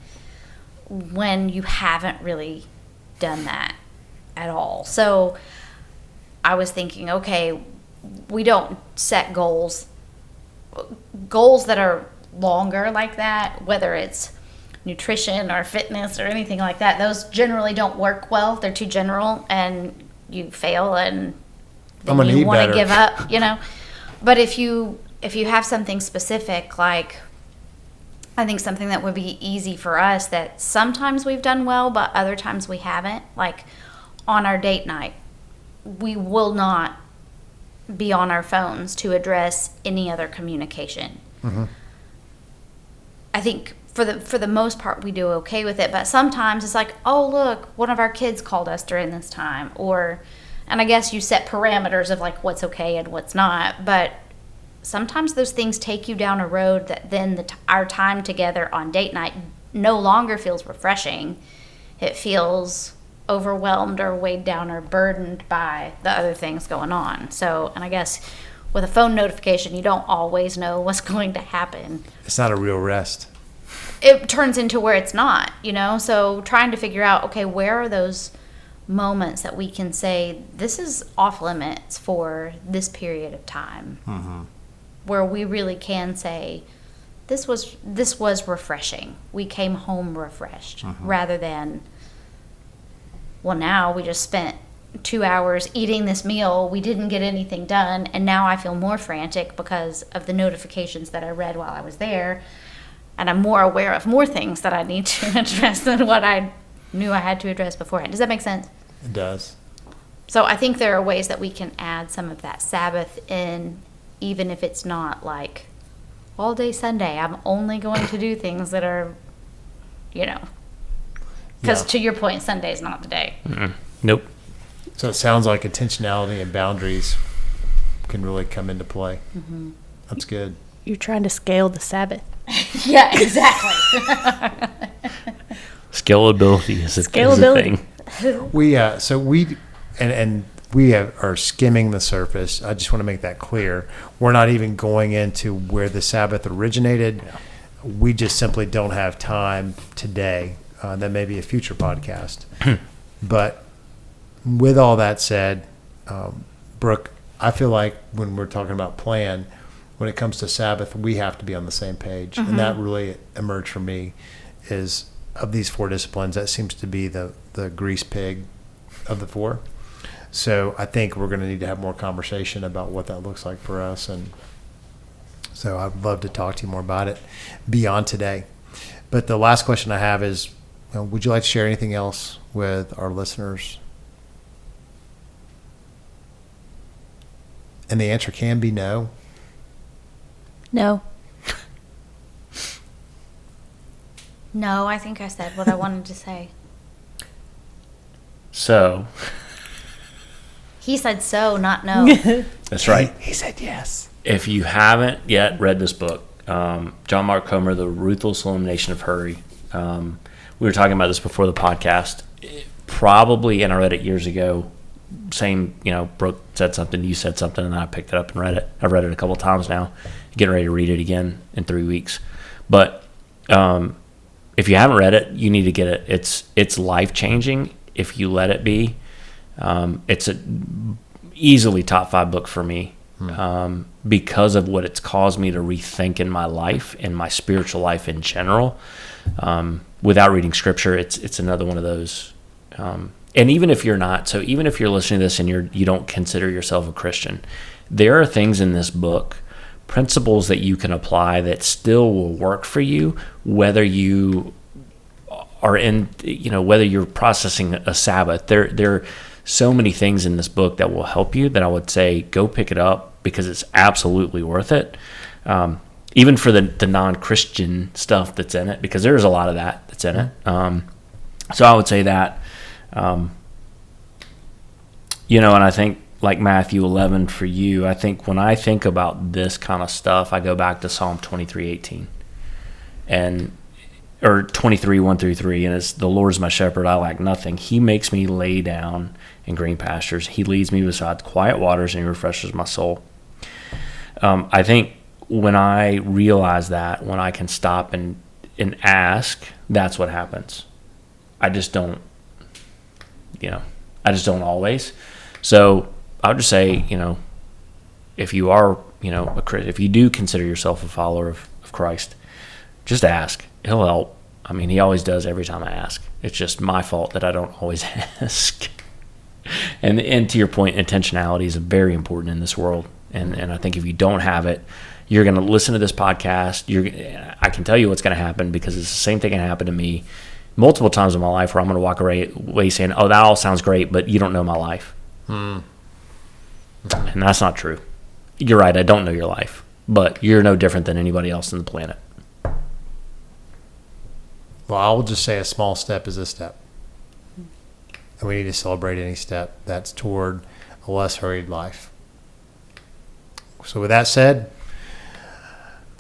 when you haven't really done that at all. So I was thinking, okay, we don't set goals that are longer like that, whether it's nutrition or fitness or anything like that. Those generally don't work well. They're too general, and you fail, and then you want to give up, But if you have something specific, like I think something that would be easy for us that sometimes we've done well, but other times we haven't, like on our date night, we will not be on our phones to address any other communication. Mm-hmm. I think for the most part we do okay with it, but sometimes it's like, oh look, one of our kids called us during this time, and I guess you set parameters of like what's okay and what's not, but sometimes those things take you down a road that then our time together on date night no longer feels refreshing. It feels overwhelmed or weighed down or burdened by the other things going on. So, and I guess with a phone notification, you don't always know what's going to happen. It's not a real rest. It turns into where it's not, So trying to figure out, okay, where are those moments that we can say, this is off limits for this period of time, where we really can say, this was refreshing. We came home refreshed, rather than, well, now we just spent 2 hours eating this meal, we didn't get anything done, and now I feel more frantic because of the notifications that I read while I was there, and I'm more aware of more things that I need to address than what I knew I had to address beforehand. Does that make sense? It does. So I think there are ways that we can add some of that Sabbath in, even if it's not like all day Sunday. I'm only going to do things that are, because to your point, Sunday is not the day. Mm-mm. Nope. So it sounds like intentionality and boundaries can really come into play. Mm-hmm. That's good. You're trying to scale the Sabbath. Yeah, exactly. Scalability is a thing. We are skimming the surface. I just want to make that clear. We're not even going into where the Sabbath originated. Yeah. We just simply don't have time today. That may be a future podcast. But with all that said, Brooke, I feel like when we're talking about plan, when it comes to Sabbath, we have to be on the same page. Mm-hmm. And that really emerged for me is, of these 4 disciplines, that seems to be the grease pig of the 4. So I think we're going to need to have more conversation about what that looks like for us. And so I'd love to talk to you more about it beyond today. But the last question I have is, would you like to share anything else with our listeners? And the answer can be no. No. No, I think I said what I wanted to say. So. He said so, not no. That's right. He said yes. If you haven't yet read this book, John Mark Comer, The Ruthless Elimination of Hurry. We were talking about this before the podcast. Probably, and I read it years ago. Same, Brooke said something, you said something, and then I picked it up and read it. I've read it a couple of times now. Getting ready to read it again in 3 weeks. But if you haven't read it, you need to get it. It's life-changing if you let it be. It's a easily top 5 book for me because of what it's caused me to rethink in my life and my spiritual life in general. Without reading scripture, it's another one of those. And even if you're not, so even if you're listening to this and you don't consider yourself a Christian, there are things in this book, principles that you can apply that still will work for you, whether you are in, whether you're processing a Sabbath. There are so many things in this book that will help you that I would say go pick it up because it's absolutely worth it. Even for the non-Christian stuff that's in it, because there's a lot of that's in it. So I would say that, and I think like Matthew 11 for you, I think when I think about this kind of stuff, I go back to Psalm 23:18 or 23:1-3, and it's, the Lord is my shepherd, I lack nothing. He makes me lay down in green pastures. He leads me beside quiet waters, and he refreshes my soul. I think when I realize that, when I can stop and ask, that's what happens. I just don't always. So I would just say, if you are, if you do consider yourself a follower of Christ, just ask. He'll help. I mean, he always does every time I ask. It's just my fault that I don't always ask. And to your point, intentionality is very important in this world. And I think if you don't have it, you're going to listen to this podcast. I can tell you what's going to happen, because it's the same thing that happened to me multiple times in my life, where I'm going to walk away saying, oh, that all sounds great, but you don't know my life. And that's not true. You're right, I don't know your life, but you're no different than anybody else on the planet. Well, I will just say a small step is a step. And we need to celebrate any step that's toward a less hurried life. So with that said,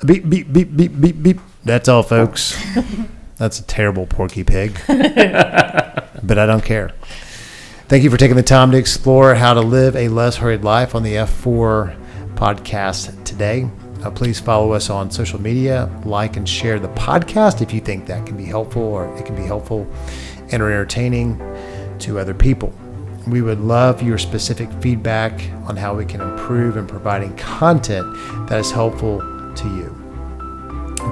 beep, beep, beep, beep, beep, beep. That's all, folks. That's a terrible Porky Pig. But I don't care. Thank you for taking the time to explore how to live a less hurried life on the F4 podcast today. Please follow us on social media, like and share the podcast if you think that can be helpful, or it can be helpful and or entertaining to other people. We would love your specific feedback on how we can improve in providing content that is helpful to you.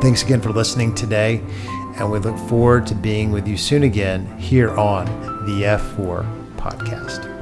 Thanks again for listening today, and we look forward to being with you soon again here on the F4 podcast.